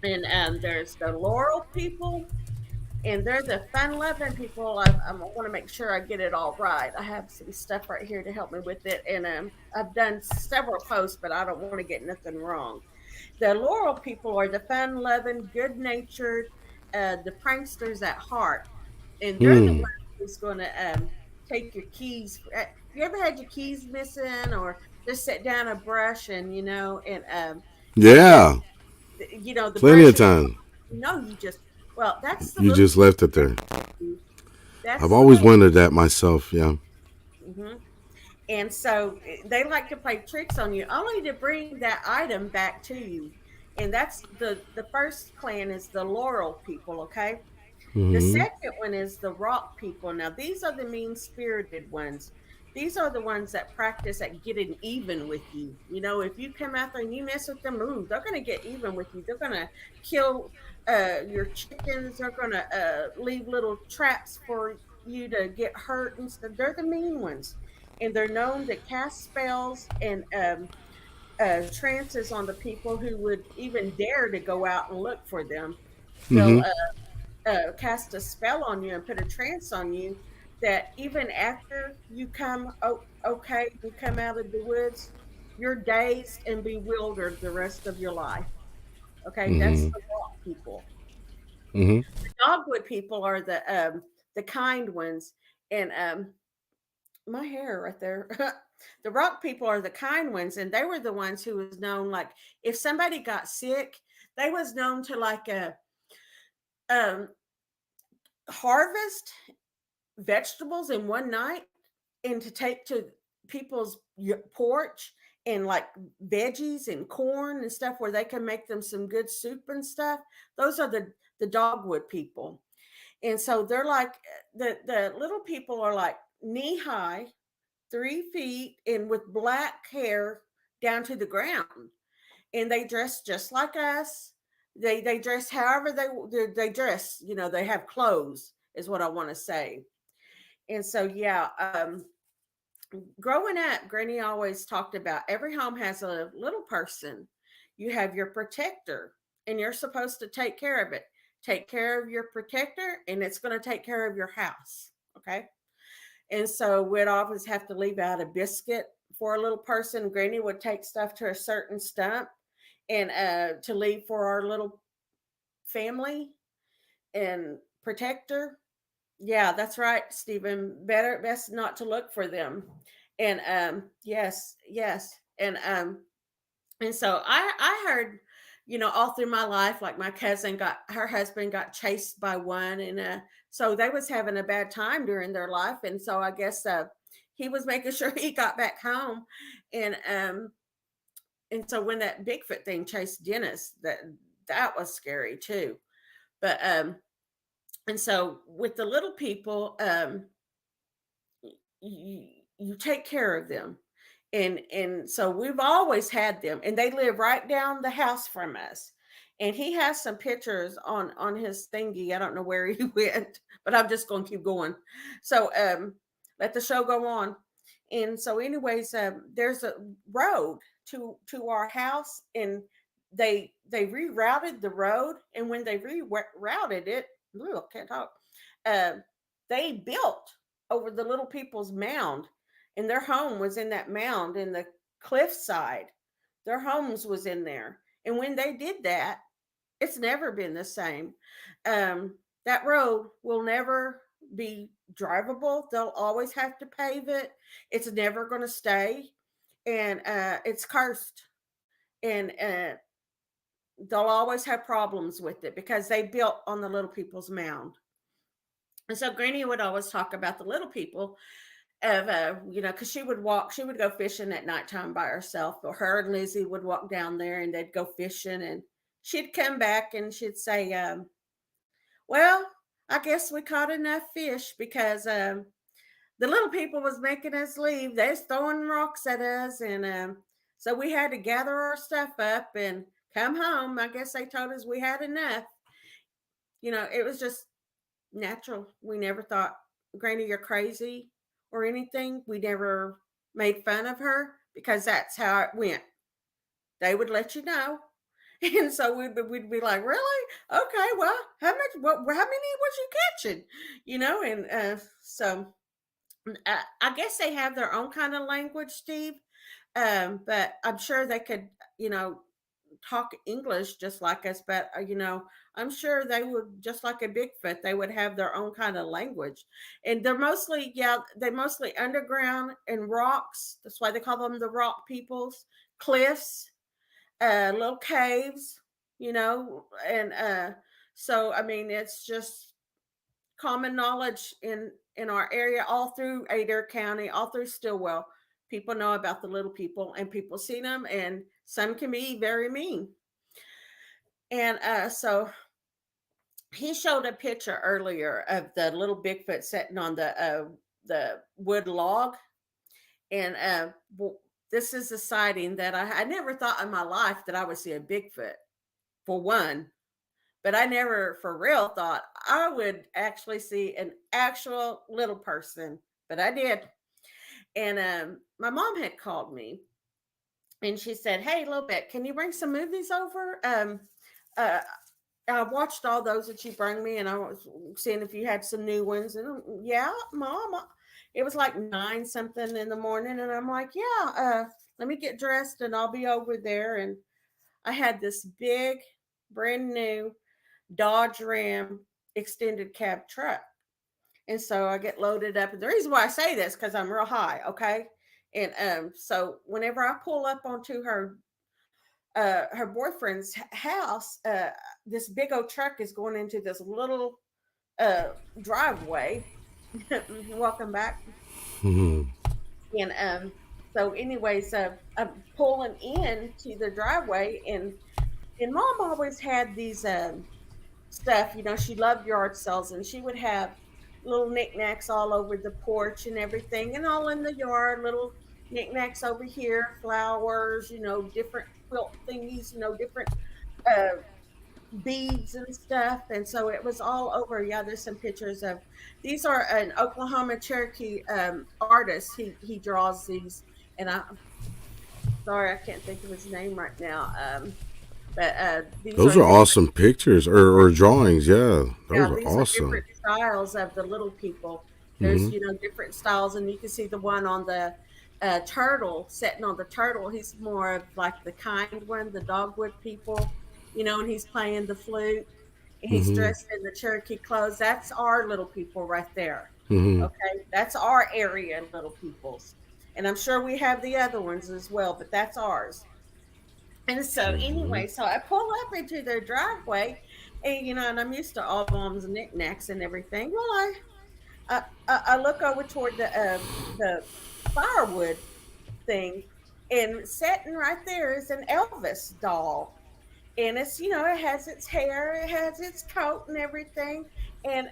and there's the Laurel people, and they're the fun-loving people. I want to make sure I get it all right. I have some stuff right here to help me with it, and I've done several posts, but I don't want to get nothing wrong. The Laurel people are the fun-loving, good-natured, the pranksters at heart, and they're the Hmm. ones who's going to take your keys. You ever had your keys missing, or just sit down a brush and you just Yeah. the Plenty brush of is time. you just well, that's the You little just people. left it there. I've That's the always little. wondered that myself. Yeah. hmm And so they like to play tricks on you, only to bring that item back to you. And that's the first clan is the Laurel people. Okay, the Mm-hmm. second one is the Rock people. Now these are the mean spirited ones. These are the ones that practice at getting even with you. If you come out there and you mess with them, ooh, they're going to get even with you. They're going to kill your chickens. They're going to leave little traps for you to get hurt and stuff. They're the mean ones, and they're known to cast spells and trances on the people who would even dare to go out and look for them. They'll Mm-hmm. cast a spell on you and put a trance on you that even after you come okay, you come out of the woods, you're dazed and bewildered the rest of your life. Okay, that's Mm-hmm. the rock people. Mm-hmm. The dogwood people are the kind ones, and my hair right there. The rock people are the kind ones, and they were the ones who was known, like, if somebody got sick, they was known to like um harvest vegetables in one night and to take to people's porch, and like veggies and corn and stuff where they can make them some good soup and stuff. Those are the dogwood people. And so they're like the little people are like knee high, 3 feet, and with black hair down to the ground, and they dress just like us. They dress however they dress. They have clothes, is what I want to say. And so, yeah, growing up, Granny always talked about every home has a little person. You have your protector, and you're supposed to take care of it. Take care of your protector, and it's going to take care of your house. Okay. And so we'd always have to leave out a biscuit for a little person. Granny would take stuff to a certain stump and to leave for our little family and protector. Yeah, that's right, Stephen. Best not to look for them. And yes, yes. And so I heard, all through my life, like my cousin got her husband got chased by one, and so they was having a bad time during their life, and so I guess he was making sure he got back home, and so when that Bigfoot thing chased Dennis, that was scary too. But and so with the little people, you, you take care of them, and so we've always had them, and they live right down the house from us. And he has some pictures on his thingy. I don't know where he went, but I'm just going to keep going. So let the show go on. And so anyways, there's a road to our house, and they rerouted the road, and when they rerouted it, ugh, can't talk, uh, they built over the little people's mound, and their home was in that mound in the cliffside. Their homes was in there, and when they did that, it's never been the same. That road will never be drivable. They'll always have to pave it. It's never going to stay, and it's cursed. And they'll always have problems with it because they built on the little people's mound. And so Granny would always talk about the little people of because she would go fishing at nighttime by herself, or her and Lizzie would walk down there and they'd go fishing, and she'd come back and she'd say, well, I guess we caught enough fish because the little people was making us leave. They was throwing rocks at us, and so we had to gather our stuff up and come home. I guess they told us we had enough. It was just natural. We never thought, Granny, you're crazy or anything. We never made fun of her because that's how it went. They would let you know. And so we'd be like, really? Okay, well, how many was you catching? And so I guess they have their own kind of language, Steve. But I'm sure they could, talk English just like us. But I'm sure they would, just like a Bigfoot, they would have their own kind of language. And they're mostly underground and rocks. That's why they call them the rock peoples. Cliffs, little caves, and so I mean, it's just common knowledge in our area, all through Adair County, all through Stillwell. People know about the little people, and people see them, and some can be very mean. And so he showed a picture earlier of the little Bigfoot sitting on the wood log, and this is a sighting that I never thought in my life that I would see a Bigfoot, for one, but I never for real thought I would actually see an actual little person, but I did. And my mom had called me, and she said, "Hey, little bit, can you bring some movies over? Uh, I watched all those that you bring me, and I was seeing if you had some new ones." And yeah, Mom, it was like 9 something in the morning, and I'm like, "Yeah, let me get dressed, and I'll be over there." And I had this big, brand new Dodge Ram extended cab truck, and so I get loaded up. And the reason why I say this, because I'm real high, okay. And so whenever I pull up onto her boyfriend's house, this big old truck is going into this little driveway. Welcome back. Mhm. And so, anyways, I'm pulling in to the driveway, and Mom always had these stuff. She loved yard sales, and she would have little knickknacks all over the porch and everything, and all in the yard. Little knickknacks over here, flowers, different quilt thingies, different uh, beads and stuff. And so it was all over. Yeah, there's some pictures of these are an Oklahoma Cherokee artist. He draws these, and I'm sorry I can't think of his name right now. But these Those are are different. awesome pictures or drawings. Yeah, those Yeah, are these are awesome. different styles of the little people. There's, Hmm. different styles, and you can see the one on the turtle, sitting on the turtle. He's more of like the kind one, the dogwood people, and he's playing the flute. And he's Hmm. dressed in the Cherokee clothes. That's our little people right there. Hmm. Okay, that's our area little peoples, and I'm sure we have the other ones as well, but that's ours. And so Hmm. anyway, so I pull up into their driveway, and and I'm used to all mom's knickknacks and everything. Well, I look over toward the firewood thing, and sitting right there is an Elvis doll, and it's it has its hair, it has its coat and everything, and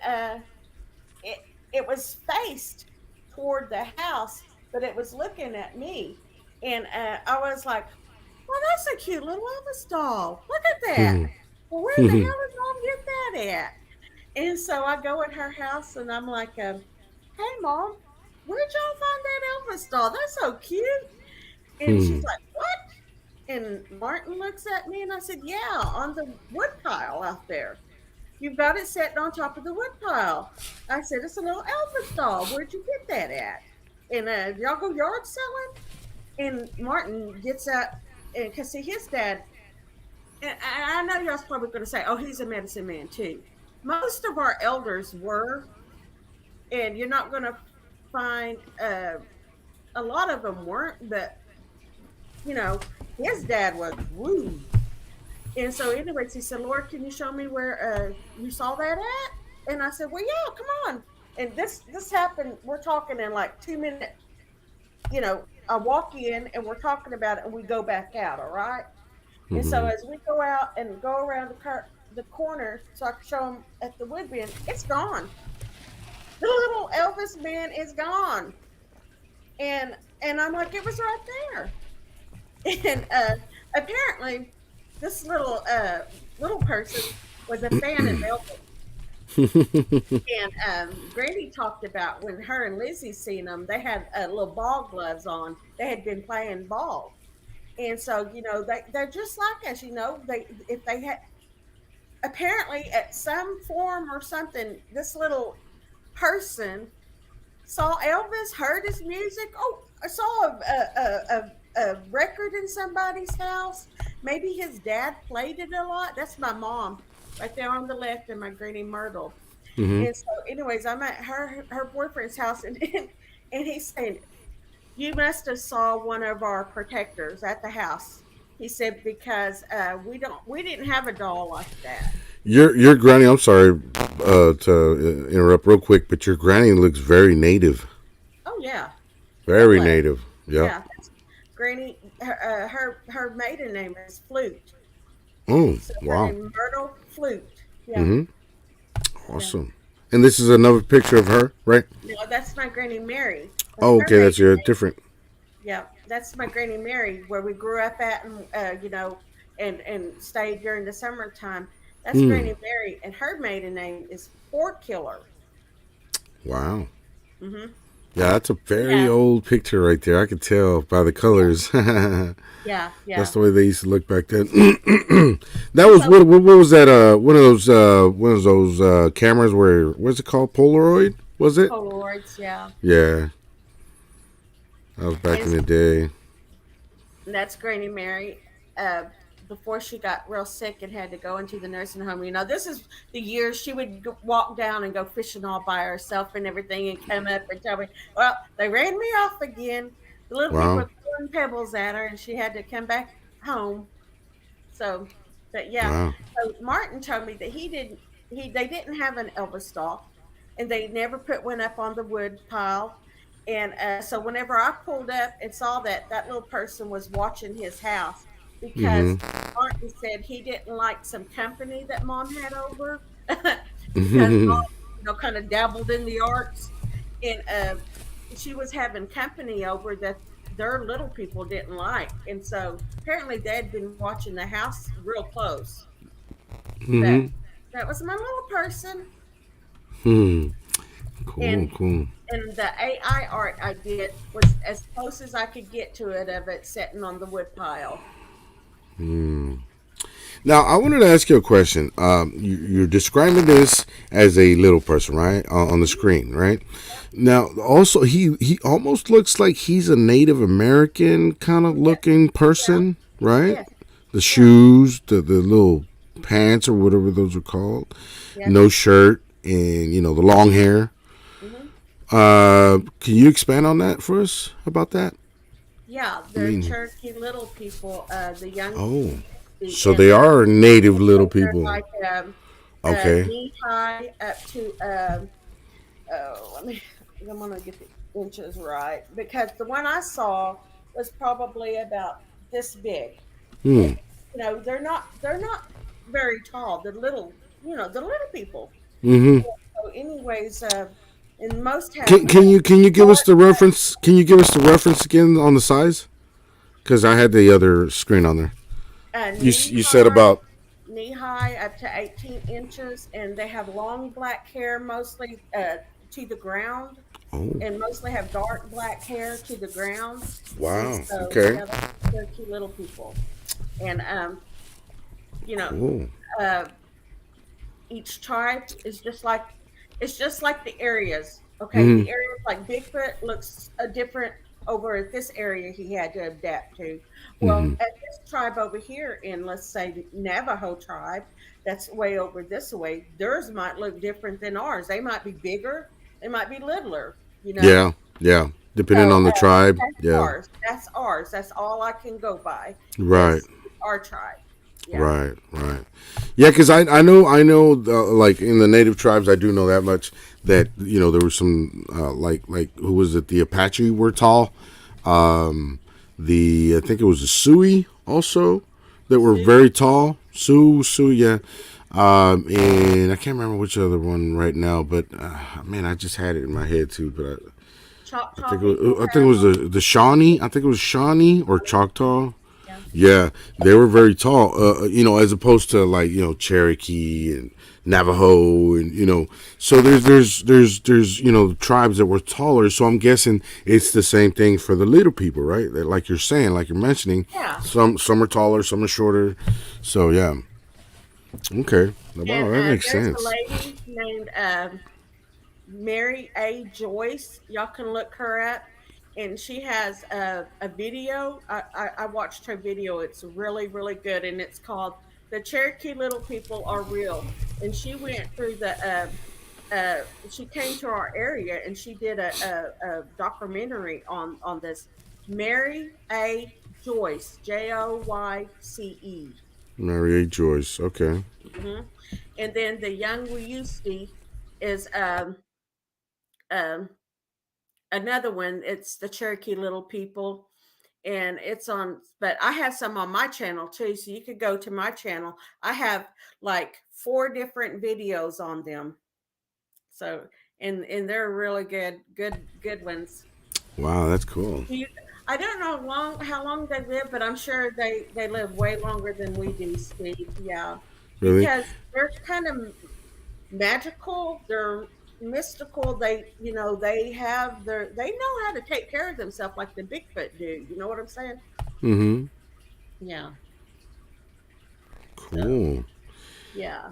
it it was faced toward the house, but it was looking at me, and I was like, "Well, that's a cute little Elvis doll. Look at that. Well, where the hell did mom get that at?" And so I go in her house, and I'm like, "Hey, mom, where'd y'all find that Elvis doll? That's so cute." And she's like, "What?" And Martin looks at me, and I said, "Yeah, on the wood pile out there. You've got it sitting on top of the wood pile." I said, "It's a little Elvis doll. Where'd you get that at? And y'all go yard selling?" And Martin gets out, and because see, his dad, and I know y'all's probably going to say, "Oh, he's a medicine man too." Most of our elders were, and you're not going to find a lot of them weren't, but you know, his dad was woo. And so, anyways, he said, "Lord, can you show me where you saw that at?" And I said, "Well, yeah, come on." And this happened. We're talking in like 2 minutes. I walk in and we're talking about it, and we go back out. All right. And so as we go out and go around the corner, so I can show him at the wood bin, it's gone. The little Elvis man is gone, and I'm like, it was right there. And apparently, this little person was a fan of Elvis. And Grady talked about when her and Lizzie seen them, they had little ball gloves on. They had been playing ball, and so they're just like us. They if they had apparently at some form or something, this little person saw Elvis, heard his music. Oh, I saw a record in somebody's house. Maybe his dad played it a lot. That's my mom right there on the left, and my granny Myrtle. And so, anyways, I'm at her boyfriend's house, and he's saying, "You must have saw one of our protectors at the house." He said because we didn't have a doll like that. Your granny. I'm sorry to interrupt real quick, but your granny looks very native. Oh yeah, real Very life. native. Yep. Yeah, Granny. Her maiden name is Flute. Oh, So her wow. name Myrtle Flute. Yeah, Mm-hmm. yeah. Awesome. And this is another picture of her, right? No, that's my Granny Mary. That's Oh, her okay. That's maiden your name. different. Yeah, that's my Granny Mary, where we grew up at, and and stayed during the summertime. That's Hmm. Granny Mary, and her maiden name is Pork Killer. Wow. Hmm. Yeah, that's a very Yeah, old picture right there. I could tell by the yeah, colors. yeah, That's yeah. the way they used to look back then. That was So what was that? One of those cameras where what's it called? Polaroid was it? Polaroids, yeah. Yeah, that was back in And the day. that's Granny Mary. Uh, before she got real sick and had to go into the nursing home. This is the years she would walk down and go fishing all by herself and everything, and come up and tell me, "Well, they ran me off again." The little people Wow, were throwing pebbles at her, and she had to come back home. So, but yeah. wow. So Martin told me that they didn't have an Elvis doll, and they never put one up on the wood pile. And so whenever I pulled up and saw that little person was watching his house, because Martin said he didn't like some company that mom had over, because Mm-hmm. mom, kind of dabbled in the arts, and she was having company over that their little people didn't like, and so apparently they'd been watching the house real close. But Mm-hmm. that was my little person, Hmm. Cool, and cool. the AI art I did was as close as I could get to it of it sitting on the wood pile. Hmm. Now, I wanted to ask you a question. You're describing this as a little person, right, on the Mhm. screen, right? Yep. Now, also, he almost looks like he's a Native American kind of Yes. looking Yeah. person, right? Yes. The Yeah. shoes, the little pants or whatever those are called, Yes. no shirt, and the long hair. Hmm. Can you expand on that for us about that? Yeah. I They're mean, Cherokee little people. The young oh, so and they are Native little they're people. like Okay. knee high up to Oh, I'm gonna get the inches right because the one I saw was probably about this big. Hmm. It, they're not very tall. They're little, the little people. Mm-hmm. So, anyways, and most have Can you give us short, the reference? Can you give us the reference again on the size? Because I had the other screen on there. knee You said about. knee high up to 18 inches, and they have long black hair, mostly to the ground, Oh, and mostly have dark black hair to the ground. And wow. so, Okay. yeah, they're cute little people. And you know, Cool. uh, each tribe is just like it's just like the areas. Okay, Mm-hmm. the areas like Bigfoot looks a different over at this area he had to adapt to. Mm-hmm. Well, at this tribe over here in, let's say, Navajo tribe, that's way over this way, theirs might look different than ours. They might be bigger, they might be littler, you know. Yeah. Yeah. Depending So on the tribe. that's Yeah. ours. That's ours. That's all I can go by Right. is our tribe. Yeah. Right. Right. Yeah. Because I know like in the native tribes, I do know that much that there was some like who was it? The Apache were tall. The I think it was the Sioux also that were Sioux, very tall. Sioux, yeah. And I can't remember which other one right now, but man, I just had it in my head too. But Choctaw people I think it have was the Shawnee. I think it was Shawnee or Choctaw. yeah. Yeah, they were very tall. As opposed to like Cherokee and Navajo, and so there's tribes that were taller. So I'm guessing it's the same thing for the little people, right? That, like you're saying, like you're mentioning, Yeah. some are taller, some are shorter. So yeah, okay. And Wow, that makes there's a sense. lady named Mary A. Joyce. Y'all can look her up. And she has a video. I watched her video. It's really, really good. And it's called The Cherokee Little People Are Real. And she went through she came to our area and she did a documentary on this. Mary A. Joyce, Joyce. Mary A. Joyce. Okay. Hmm. And then the young Wuyusti is um, another one. It's the Cherokee Little People, and it's on. But I have some on my channel too, so you could go to my channel. I have like four different videos on them. So and they're really good ones. Wow, that's cool. You, I don't know how long they live, but I'm sure they live way longer than we do, Steve. Yeah, Really? because they're kind of magical. They're mystical. They know how to take care of themselves like the Bigfoot do. You know what I'm saying? Mm-hmm. Yeah. So Cool. yeah,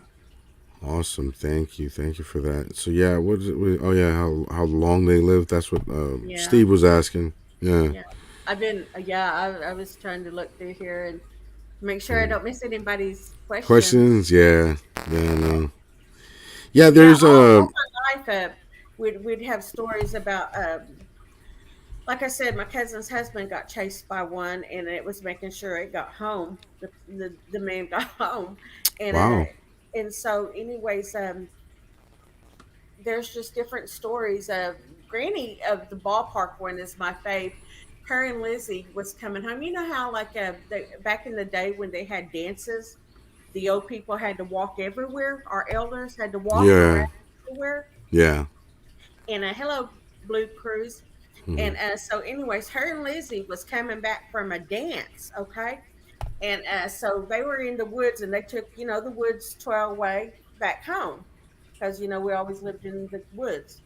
Awesome. Thank you for that. So yeah, what is it? Oh yeah, how long they live? That's what yeah, Steve was asking. Yeah. yeah. I've been yeah. I was trying to look through here and make sure I Mm. don't miss anybody's questions. Questions? Yeah. Yeah. No. Yeah. Yeah, There's a. all my life, we'd have stories about like I said, my cousin's husband got chased by one, and it was making sure it got home. The man got home, and Wow. so anyways, there's just different stories. Granny of the ballpark one is my fave. Her and Lizzie was coming home. You know how like back in the day when they had dances, the old people had to walk everywhere. Our elders had to walk around Yeah. everywhere. Yeah. And a hello, Blue Cruise. Mm-hmm. And so, anyways, her and Lizzie was coming back from a dance, okay? And so they were in the woods, and they took, the woods trail way back home because we always lived in the woods.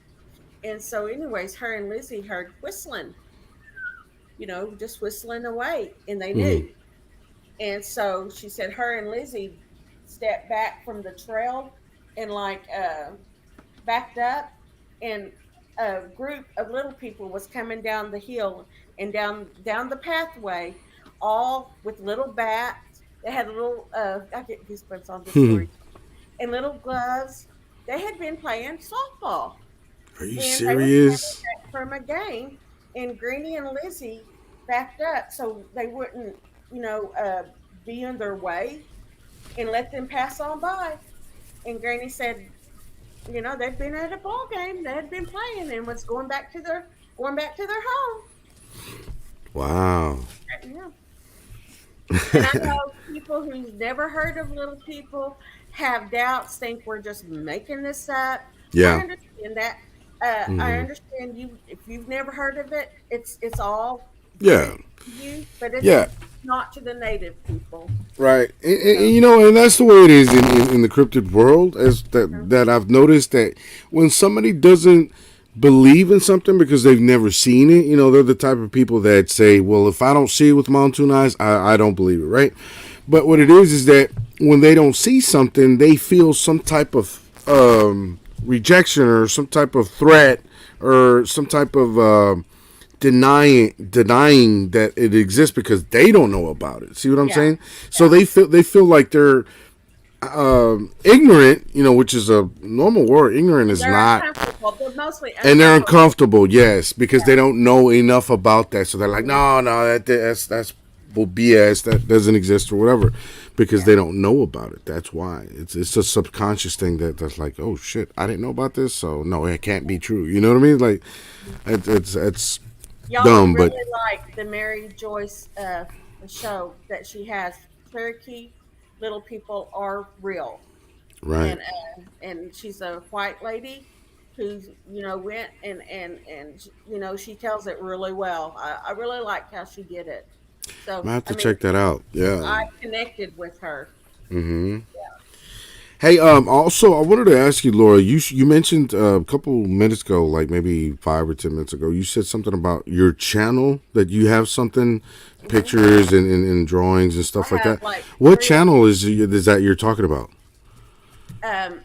And so, anyways, her and Lizzie heard whistling, just whistling away, and they Mm-hmm. knew. And so she said her and Lizzie stepped back from the trail and like backed up, and a group of little people was coming down the hill and down the pathway, all with little bats. They had little I get goosebumps on this story, and little gloves. They had been playing softball, Are you and they were coming serious? back from a game, and Greenie and Lizzie backed up so they wouldn't, you know, uh, be in their way and let them pass on by. And Granny said, they'd been at a ball game, they had been playing, and was going back to their home. Wow. Yeah. And I know people who've never heard of little people have doubts, think we're just making this up. I Yeah. understand that. I Hmm. understand you if you've never heard of it. It's all given Yeah. to you, but it's Yeah. not to the native people. Right. So, And that's the way it is in the cryptid world. As that I've noticed that when somebody doesn't believe in something because they've never seen it, they're the type of people that say, "Well, if I don't see it with my own two eyes, I don't believe it." Right. But what it is that when they don't see something, they feel some type of rejection or some type of threat or some type of denying that it exists because they don't know about it. See what I'm yeah, saying? So yeah. they feel like they're ignorant, which is a normal word. Ignorant is They're not, uncomfortable. They're mostly and they're uncomfortable. uncomfortable. Yes, because they Yeah. don't know enough about that. So they're like, Mhm. no, no, that's well, BS. That doesn't exist or whatever, because Yeah. they don't know about it. That's why it's a subconscious thing that's like, oh shit, I didn't know about this, so no, it can't be true. You know what I mean? Like it's Y'all would dumb, but really like the Mary Joyce show that she has. Cherokee Little People Are Real, right. and she's a white lady who's went and she tells it really well. I really liked how she did it. So I have I to mean, check that out. Yeah. I connected with her. Mm-hmm. Hey, also, I wanted to ask you, Laura. You mentioned a couple minutes ago, like maybe 5 or 10 minutes ago, you said something about your channel that you have something, Hmm. pictures and drawings and I stuff like have that. like What three or channel is that you're talking about?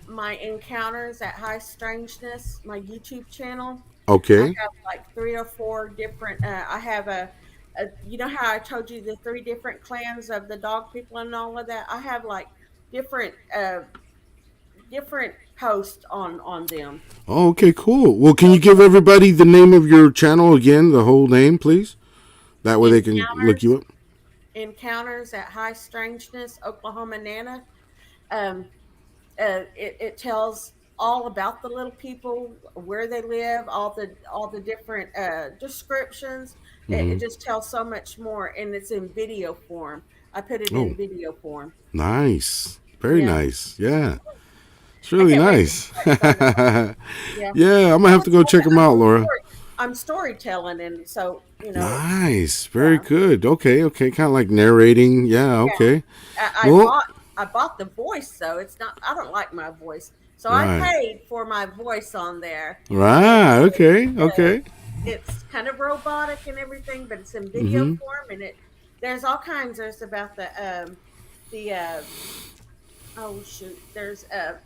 my encounters at high strangeness, my YouTube channel. I Okay. have like three or four different. I have how I told you the three different clans of the dog people and all of that. I have like different different posts on them. Oh, okay, cool. Well, can So you give everybody the name of your channel again, the whole name, please? That way they can look you encounters up. encounters at high strangeness, Oklahoma Nana. Um, it tells all about the little people, where they live, all the different descriptions. It Mm-hmm. just tells so much more, and it's in video form. I put it Oh, in video form. nice. Very Yeah, nice. Yeah. It's I really can't wait to nice. see what comes on. Yeah, Yeah, I'm gonna well, have to go check them out, Laura. I'm storytelling, and so Nice, very yeah, good. Okay, okay, kind of like narrating. Yeah, yeah. okay. I Well, bought I bought the voice, so it's not. I don't like my voice, so I right, paid for my voice on there, and right. Okay, okay. it's kind of robotic and everything, but it's in video Mm-hmm. form, and there's all kinds. There's about the oh shoot. There's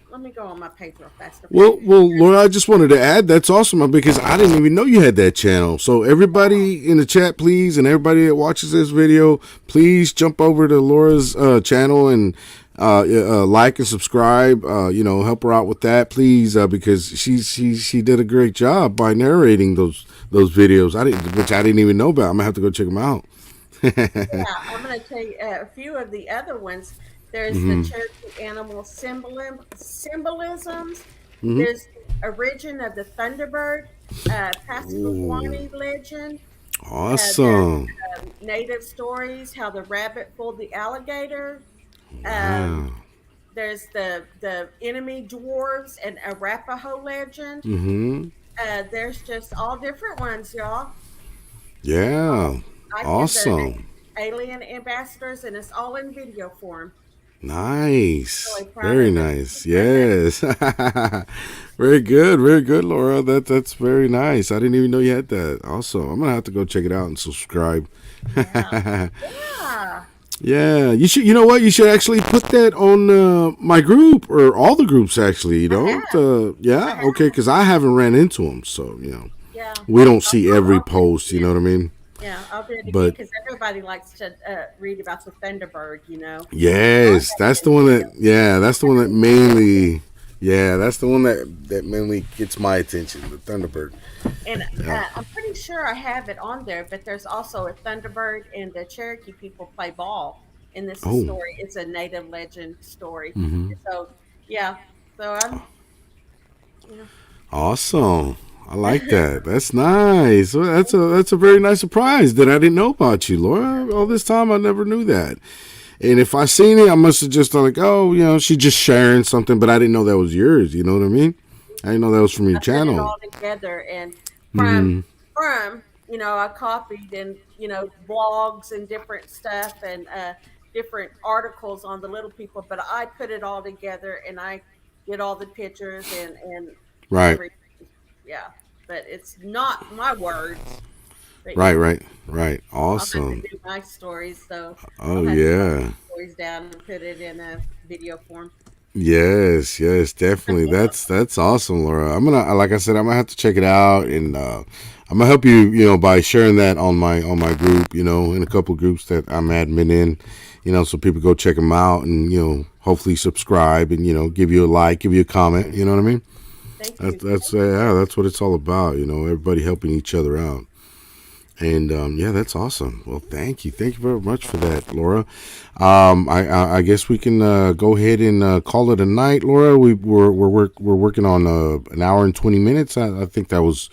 let me go on my page real fast. Okay, Well, Laura, I just wanted to add that's awesome because I didn't even know you had that channel. So everybody in the chat, please, and everybody that watches this video, please jump over to Laura's channel and like and subscribe. Help her out with that, please, because she did a great job by narrating those videos. Which I didn't even know about. I'm gonna have to go check them out. yeah, I'm going to tell you a few of the other ones. There's the Hmm. Cherokee animal symbolisms. Hmm. There's the origin of the Thunderbird, Ooh, Passamaquoddy legend. There's awesome! native stories, how the rabbit fooled the alligator. Um, Wow. there's the enemy dwarves and Arapaho legend. Hmm. There's just all different ones, y'all. Yeah. I did the Awesome. alien ambassadors, and it's all in video form. Nice. Really proud Very of it. nice. Yes. Very good. Very good, Laura. That's very nice. I didn't even know you had that. Awesome. I'm gonna have to go check it out and subscribe. Yeah. Yeah. Yeah, you should. You know what? You should actually put that on my group or all the groups. Actually, I have. I yeah, okay. have. Because I haven't ran into them, so Yeah. we don't see every I'll do it post. You know again. what I mean? Yeah, I'll do it again But because everybody likes to read about the Thunderbird. So I yes, have that's it in the one that. video. Yeah, I that's the have one it that in video. mainly. Yeah, that's the one that mainly gets my attention. The Thunderbird. And Yeah. I'm pretty sure I have it on there, but there's also a Thunderbird, and the Cherokee people play ball in this Oh. story. It's a native legend story. Hmm. So, yeah. So I'm, You know. Awesome. I like that. That's nice. Well, that's a very nice surprise that I didn't know about you, Laura. All this time I never knew that. And if I seen it, I must have just thought like, oh, she just sharing something, but I didn't know that was yours. You know what I mean? I didn't know that was from your I put it channel. all together, and from Hmm. from I copied and blogs and different stuff and different articles on the little people, but I put it all together and I did all the pictures and Right. everything. Yeah, but it's not my words. But Right. Right. Right. I'll have to Awesome. do my stories, so I'll Oh have to write yeah. my stories down and put it in a video form. Yes, yes, definitely. That's awesome, Laura. I'm gonna, like I said, I'm gonna have to check it out, and I'm gonna help you, by sharing that on my group, in a couple groups that I'm admin in, so people go check them out, and hopefully subscribe, and give you a like, give you a comment. You know what I mean? Thank That's you. that's Thank you yeah, very that's what it's all about. Everybody helping each other out. And yeah, that's awesome. Well, thank you very much for that, Laura. I guess we can go ahead and call it a night, Laura. We're working on an hour and 20 minutes. I think that was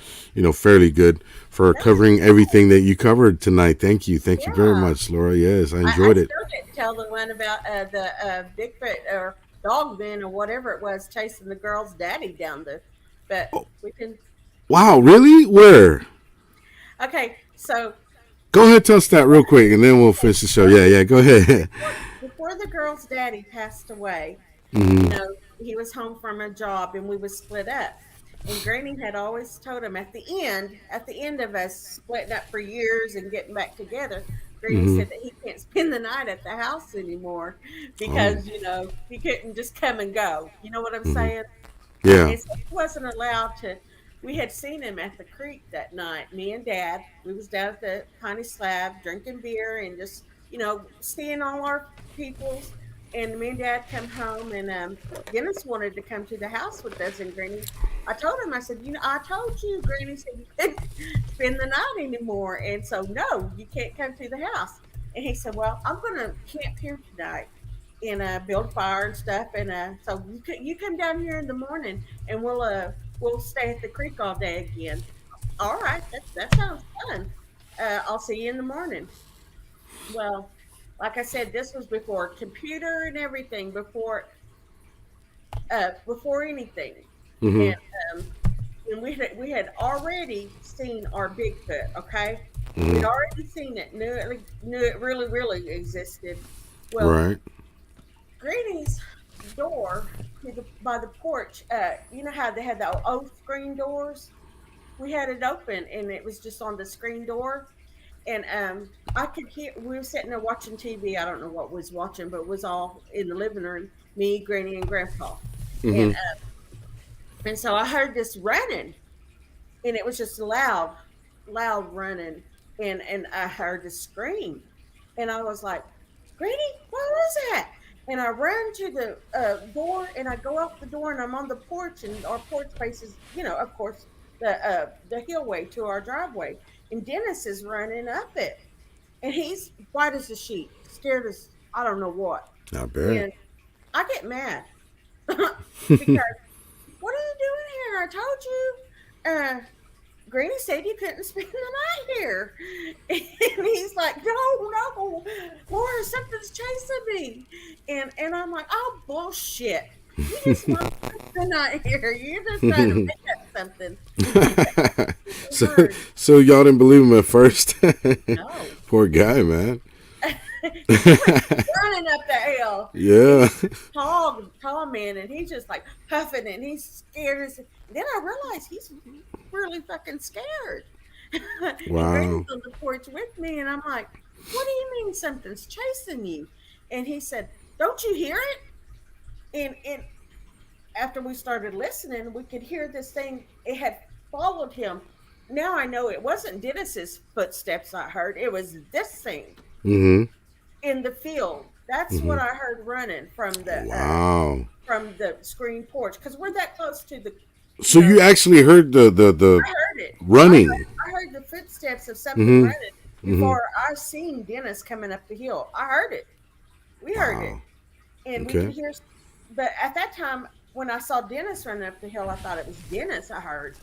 fairly good for much. That covering everything that you covered tonight. Thank you very Yeah. much, Laura. Yes, I I enjoyed it. still didn't tell the one about the Bigfoot or dog man or whatever it was chasing the girl's daddy down the. But Oh, we can. wow, really? Where? Okay, so Go ahead, tell us that real quick, and then we'll finish the show. before Yeah, yeah. Go ahead. before the girl's daddy passed away, Hmm. he was home from a job and we was split up. And Granny had always told him at the end of us splitting up for years and getting back together, Granny Hmm. said that he can't spend the night at the house anymore Oh. because, he couldn't just come and go. You know what I'm Hmm. saying? Yeah. And so he wasn't allowed to. We had seen him at the creek that night. Me and Dad, we was down at the Piney Slab drinking beer and just, seeing all our peoples. And me and Dad come home, and Dennis wanted to come to the house with us. And Granny, I told him, I said, I told you, Granny said you couldn't spend the night anymore, and so no, you can't come to the house. And he said, well, I'm gonna camp here tonight and build a fire and stuff. And so you come down here in the morning, and we'll stay at the creek all day again. All right, that sounds fun. I'll see you in the morning. Well, like I said, this was before computer and everything, before anything, Hmm. and um, and we had already seen our Bigfoot. Okay, we'd Hmm. already seen it, knew it really really existed. Well, Right. Granny's door by the porch, you know how they had the old screen doors? We had it open and it was just on the screen door. And I could hear, we were sitting there watching TV. I don't know what was watching, but it was all in the living room, me, Granny, and Grandpa. And, Hmm. and so I heard this running and it was just loud, loud running. And I heard the scream. And I was like, Granny, what was that? And I ran to the door and I go out the door and I'm on the porch and our porch faces, of course, the hillway to our driveway. And Dennis is running up it. And he's white as a sheet, scared as I don't know what. I bet. And I get mad because what are you doing here? I told you. Granny said you couldn't spend the night here. And he's like, no, Laura, something's chasing me. And I'm like, oh, bullshit. You just want to spend the night here. You're just trying to make up something. We so heard, so y'all didn't believe him at first. no. Poor guy, man. Because he went running up the hill. And Yeah. he's tall man, and he's just like huffing and he's scared. Then I realized he's really fucking scared. And Wow. Granny's on the porch with me, and I'm like, "What do you mean something's chasing you?" And he said, "Don't you hear it?" And after we started listening, we could hear this thing. It had followed him. Now I know it wasn't Dennis's footsteps I heard. It was this thing Hmm. in the field. That's Hmm. what I heard running Wow. from the screen porch because we're that close to the, So you know, you actually heard the I heard it. running. I heard the footsteps of something Hmm. running Hmm. before I seen Dennis coming up the hill. I heard it. We heard it, Wow. and we could Okay. hear. But at that time, when I saw Dennis running up the hill, I thought it was Dennis I heard.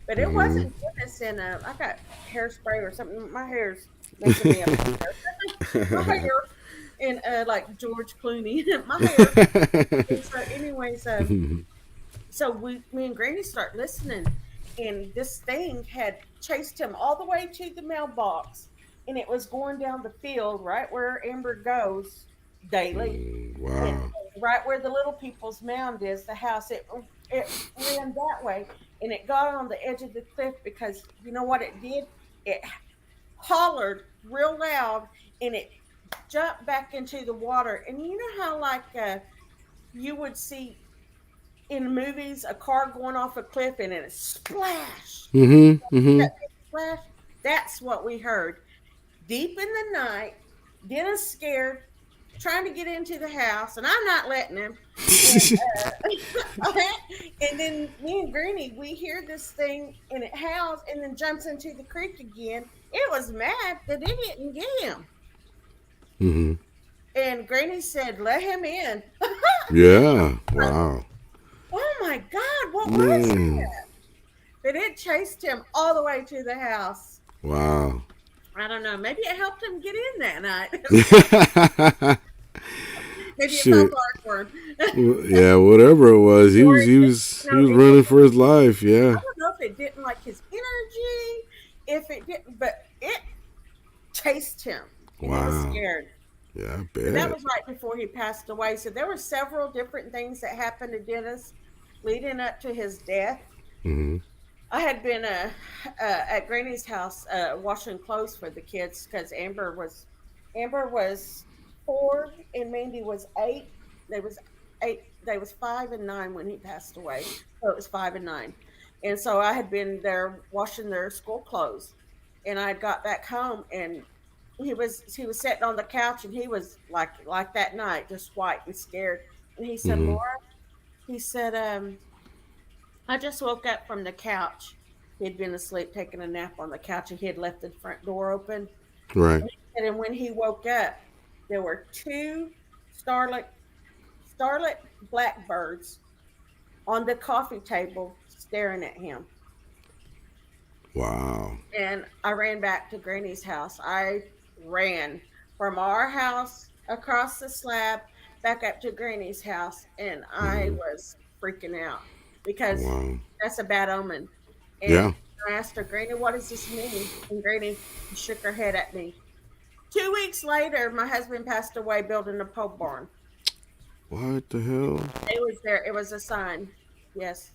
But it Mm-hmm. wasn't Dennis, and I got hairspray or something. My hair's messing me up. My hair, and like George Clooney, my hair. And so, anyways, so me and Granny start listening, and this thing had chased him all the way to the mailbox, and it was going down the field right where Amber goes daily, and Wow. right where the little people's mound is, the house. It ran that way, and it got on the edge of the cliff because you know what it did? It hollered real loud, and it jumped back into the water. And you know how like you would see in movies a car going off a cliff and then it splash, Mm-hmm. Mm-hmm. that big splash. That's what we heard deep in the night. Dennis scared, trying to get into the house, and I'm not letting him. And and then me and Granny, we hear this thing and it howls and then jumps into the creek again. It was mad that it didn't get him. Mm-hmm. And Granny said, "Let him in." Yeah. Wow. Oh my God, what was Man. that? But it chased him all the way to the house. Wow. I don't know. Maybe it helped him get in that night. Maybe it felt Shit. hard for him. Yeah, whatever it was, he Or was it he didn't, was you he know, was it running didn't. for his life. I Yeah. don't know if it didn't like his energy, if it didn't, but it chased him, and he was Wow. scared. Yeah, I And that bet. was right before he passed away. So there were several different things that happened to Dennis leading up to his death. Mm-hmm. I had been at Granny's house washing clothes for the kids because Amber was 4 and Mandy was 8. They was 8. They was 5 and 9 when he passed away. So it was 5 and 9, and so I had been there washing their school clothes, and I got back home and he was sitting on the couch and he was like that night, just white and scared. And he said, Mm-hmm. "Laura," he said, "I just woke up from the couch." He'd been asleep taking a nap on the couch and he had left the front door open. Right. And when he woke up, there were two starlit starlit blackbirds on the coffee table staring at him. Wow. And I ran back to Granny's house. I ran from our house across the slab back up to Granny's house, and I Mm-hmm. was freaking out because Wow. that's a bad omen. And Yeah. I asked her, "Granny, what does this mean?" And Granny shook her head at me. 2 weeks later, my husband passed away building a pole barn. What the hell? It was there. It was a sign. Yes.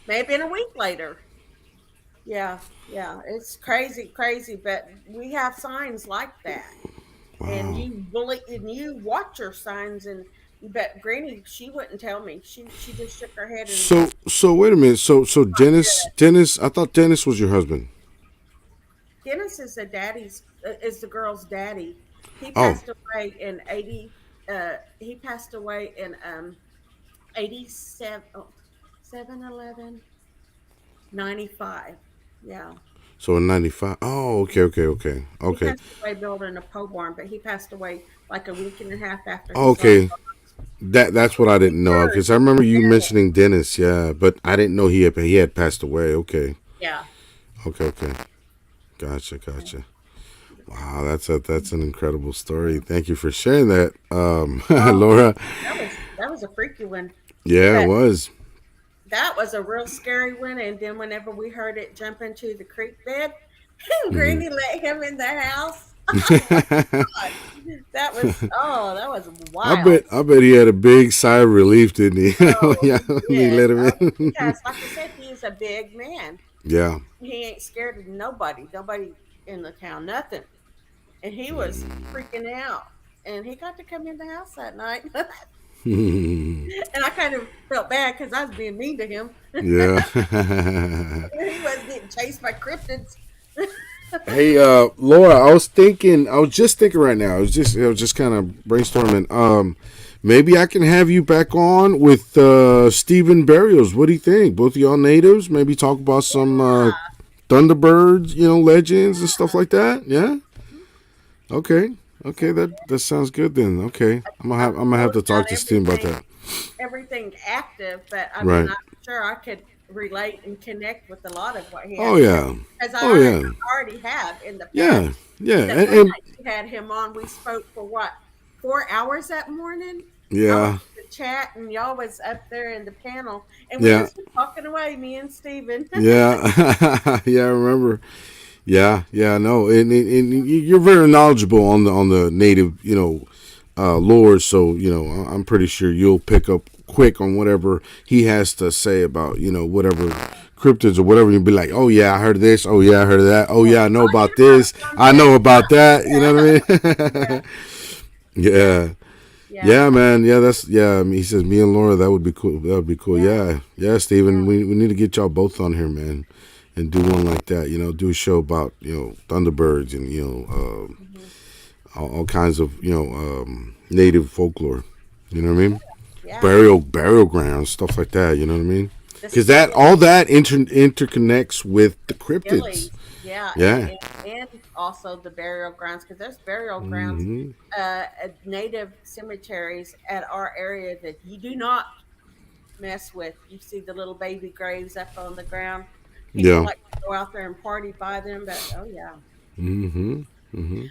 May have been a week later. Yeah, yeah. It's crazy, crazy, but we have signs like that. And Wow. you watch your signs, and but Granny, she wouldn't tell me. She just shook her head and So wait a minute. So Dennis, I thought Dennis was your husband. Dennis is is the girl's daddy. He Oh. passed away in 80. He passed away in 87. Oh, 7/11 95. Yeah. So in '95. Oh, okay, okay, okay, He okay, passed away building a pole barn, but he passed away like a week and a half after he saw the okay. That's what I didn't know of bird. because I remember you Yeah. mentioning Dennis. Yeah, but I didn't know he had passed away. Okay, Yeah. okay, okay. Gotcha, gotcha. Wow, that's an incredible story. Thank you for sharing that, Oh, Laura. that was a freaky one. Yeah, it But was. that was a real scary one. And then whenever we heard it jump into the creek bed, Hmm. Granny let him in the house. God, that was wild. I bet he had a big sigh of relief, didn't he? Oh, Yeah, he when he did. let him in. Because, like I said, he is a big man. Yeah. He ain't scared of nobody in the town, nothing. And he was freaking out. And he got to come in the house that night. And I kind of felt bad because I was being mean to him. Yeah. He was getting chased by cryptids. Hey, Laura, I was just thinking right now. I was just kind of brainstorming. Maybe I can have you back on with Stephen Barrios. What do you think? Both of y'all natives. Maybe talk about some Thunderbirds, legends and stuff like that. Yeah. Okay. Okay. That sounds good then. Okay. I'm I'm gonna have to closed talk out to Stephen about everything. that. everything active, but I mean, Right. I'm sure I could relate and connect with a lot of what he Oh has to say, yeah. because Oh yeah. I already have in the past. Yeah. Yeah. That one And night you had him on, we spoke for what, 4 hours that morning. I was yeah. in the chat, and y'all was up there in the panel, and we Yeah. just were talking away, me and Steven. Yeah. Yeah. I remember. Yeah. Yeah. No. And you're very knowledgeable on the native, lore. So I'm pretty sure you'll pick up quick on whatever he has to say about whatever cryptids or whatever. You'll be like, oh yeah, I heard this. Oh yeah, I heard of that. Oh yeah, I know Oh, about you know this. I something? know about that. You know Yeah, what I mean? yeah, Yeah. yeah, Yeah, man. Yeah, that's yeah. I mean, he says me and Laura. That would be cool. That would be cool. yeah, Yeah, yeah, yeah. Steven. We need to get y'all both on here, man, and do one like that. Do a show about thunderbirds and Hmm. all kinds of native folklore. You know what I mean? Yeah. Burial grounds, stuff like that. You know what I mean? The Because that skillet, all that interconnects with the cryptids. skillies, yeah, Yeah. and also the burial grounds, because there's burial grounds, Hmm. native cemeteries at our area that you do not mess with. You see the little baby graves up on the ground. People Yeah. like to go out there and party by them, but oh yeah. Hmm. Hmm.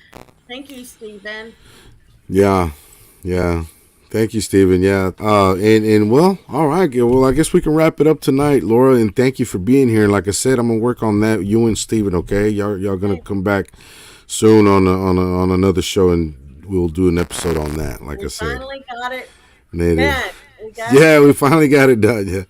Thank you, Stephen. Yeah. Yeah. Thank you, Stephen. Yeah. And well, all right. Yeah, well, I guess we can wrap it up tonight, Laura. And thank you for being here. And like I said, I'm gonna work on that. You and Stephen, okay? Y'all gonna Okay, come back soon on another show, and we'll do an episode on that. Like I we said, finally got it native. done. We got it Yeah, done. we finally got it done. Yeah,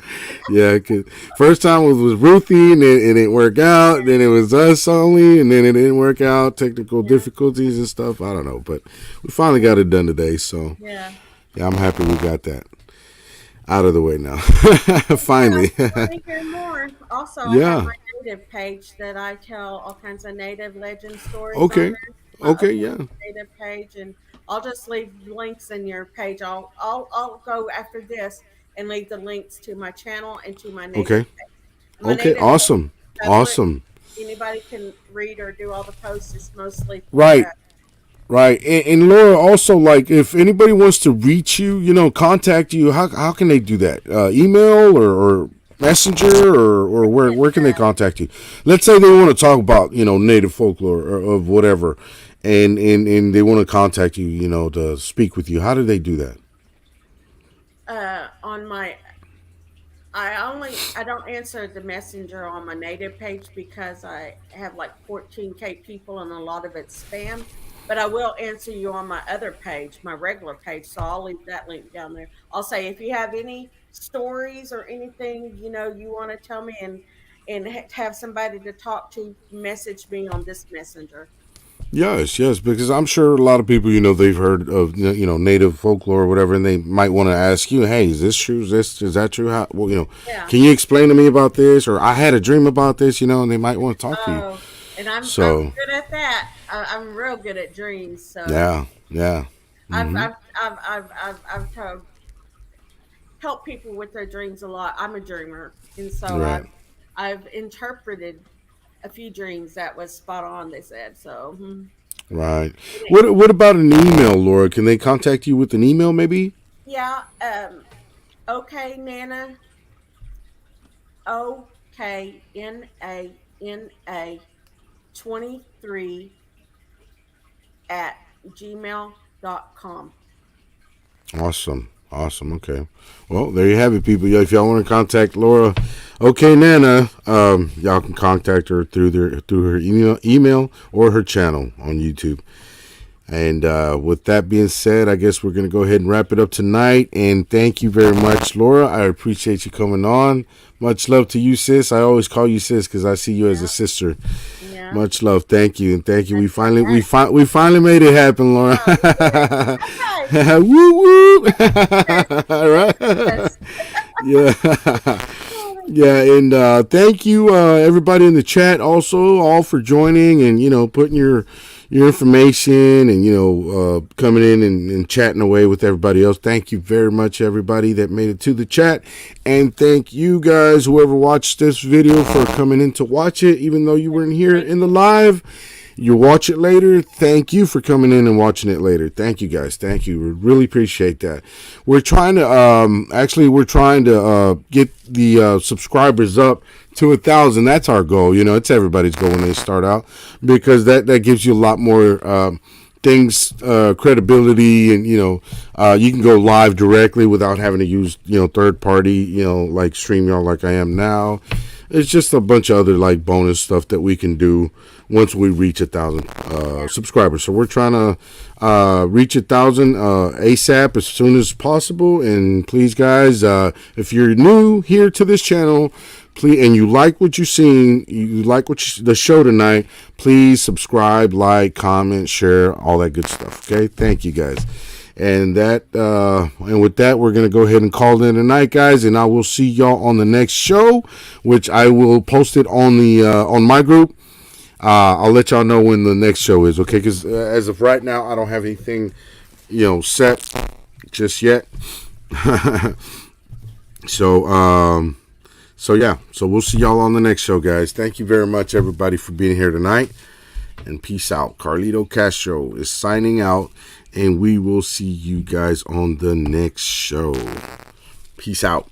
yeah. 'Cause first time was Ruthie, and it didn't work out. Then it was us only, and then it didn't work out. Technical Yeah, difficulties and stuff. I don't know, but we finally got it done today. So yeah. yeah, I'm happy we got that out of the way now. Yeah, if Finally. you want to hear more, also I have Yeah. my native page that I tell all kinds of native legend stories on Okay. there. My Okay. official Yeah. native page, and I'll just leave links in your page. I'll go after this and leave the links to my channel and to my native Okay. page. My Okay. native page Awesome. is public. Awesome. Anybody can read or do all the posts. It's mostly for Right. Right. And Laura, also, like, if anybody wants to reach you, contact you, how can they do that? Email or messenger or where can they contact you? Let's say they want to talk about, native folklore or of whatever, and they want to contact you, to speak with you. How do they do that? on my I don't answer the messenger on my native page because I have like 14K people and a lot of it's spam. But I will answer you on my other page, my regular page. So I'll leave that link down there. I'll say if you have any stories or anything you want to tell me, and have somebody to talk to, message me on this messenger. Yes, yes, because I'm sure a lot of people, they've heard of, native folklore or whatever, and they might want to ask you, hey, is this true? Is that true? How, well, Yeah. can you explain to me about this? Or I had a dream about this, and they might want to talk to you. Oh, and I'm So, good at that. I'm real good at dreams. So yeah, yeah. I've Hmm. I've I've I've I've, I've told, helped people with their dreams a lot. I'm a dreamer, and so Right, I've interpreted a few dreams that was spot on. They said so. right. It What about an email, Laura? Can they contact you with an email, maybe? Yeah. Okay, Nana. OKNANA 23 at gmail.com. Awesome. Awesome. Okay. Well, there you have it, people. If y'all want to contact Laura, okay, Nana, y'all can contact her through her email or her channel on YouTube. And with that being said, I guess we're gonna go ahead and wrap it up tonight. And thank you very much, Laura. I appreciate you coming on. Much love to you, sis. I always call you sis because I see you as a Yeah. sister. Yeah. Much love. Thank you, and thank you. That's We finally made it happen, Laura. Oh, we did. Okay. Woo woo. Yes. All Yes. right. Yes. Yeah. Oh, Yeah, and thank you, everybody in the chat, also all for joining and putting your information and coming in and chatting away with everybody else. Thank you very much, everybody that made it to the chat, and thank you guys, whoever watched this video, for coming in to watch it, even though you weren't here thank in the you. live. you watch it later, thank you for coming in and watching it later. Thank you guys. Thank you. We really appreciate that. We're trying to get the subscribers up to 1,000. That's our goal. It's everybody's goal when they start out, because that gives you a lot more things, credibility, and you can go live directly without having to use third party, like StreamYard, like I am now. It's just a bunch of other like bonus stuff that we can do once we reach 1,000 subscribers. So we're trying to reach 1,000 ASAP, as soon as possible. And please, guys, if you're new here to this channel, please, and you like what you've seen, you like the show tonight, please subscribe, like, comment, share, all that good stuff. Okay, thank you guys. And with that, we're gonna go ahead and call it tonight, guys. And I will see y'all on the next show, which I will post it on the on my group. I'll let y'all know when the next show is, okay? Because as of right now, I don't have anything, set just yet. So yeah. So we'll see y'all on the next show, guys. Thank you very much, everybody, for being here tonight. And peace out. Carlito Castro is signing out. And we will see you guys on the next show. Peace out.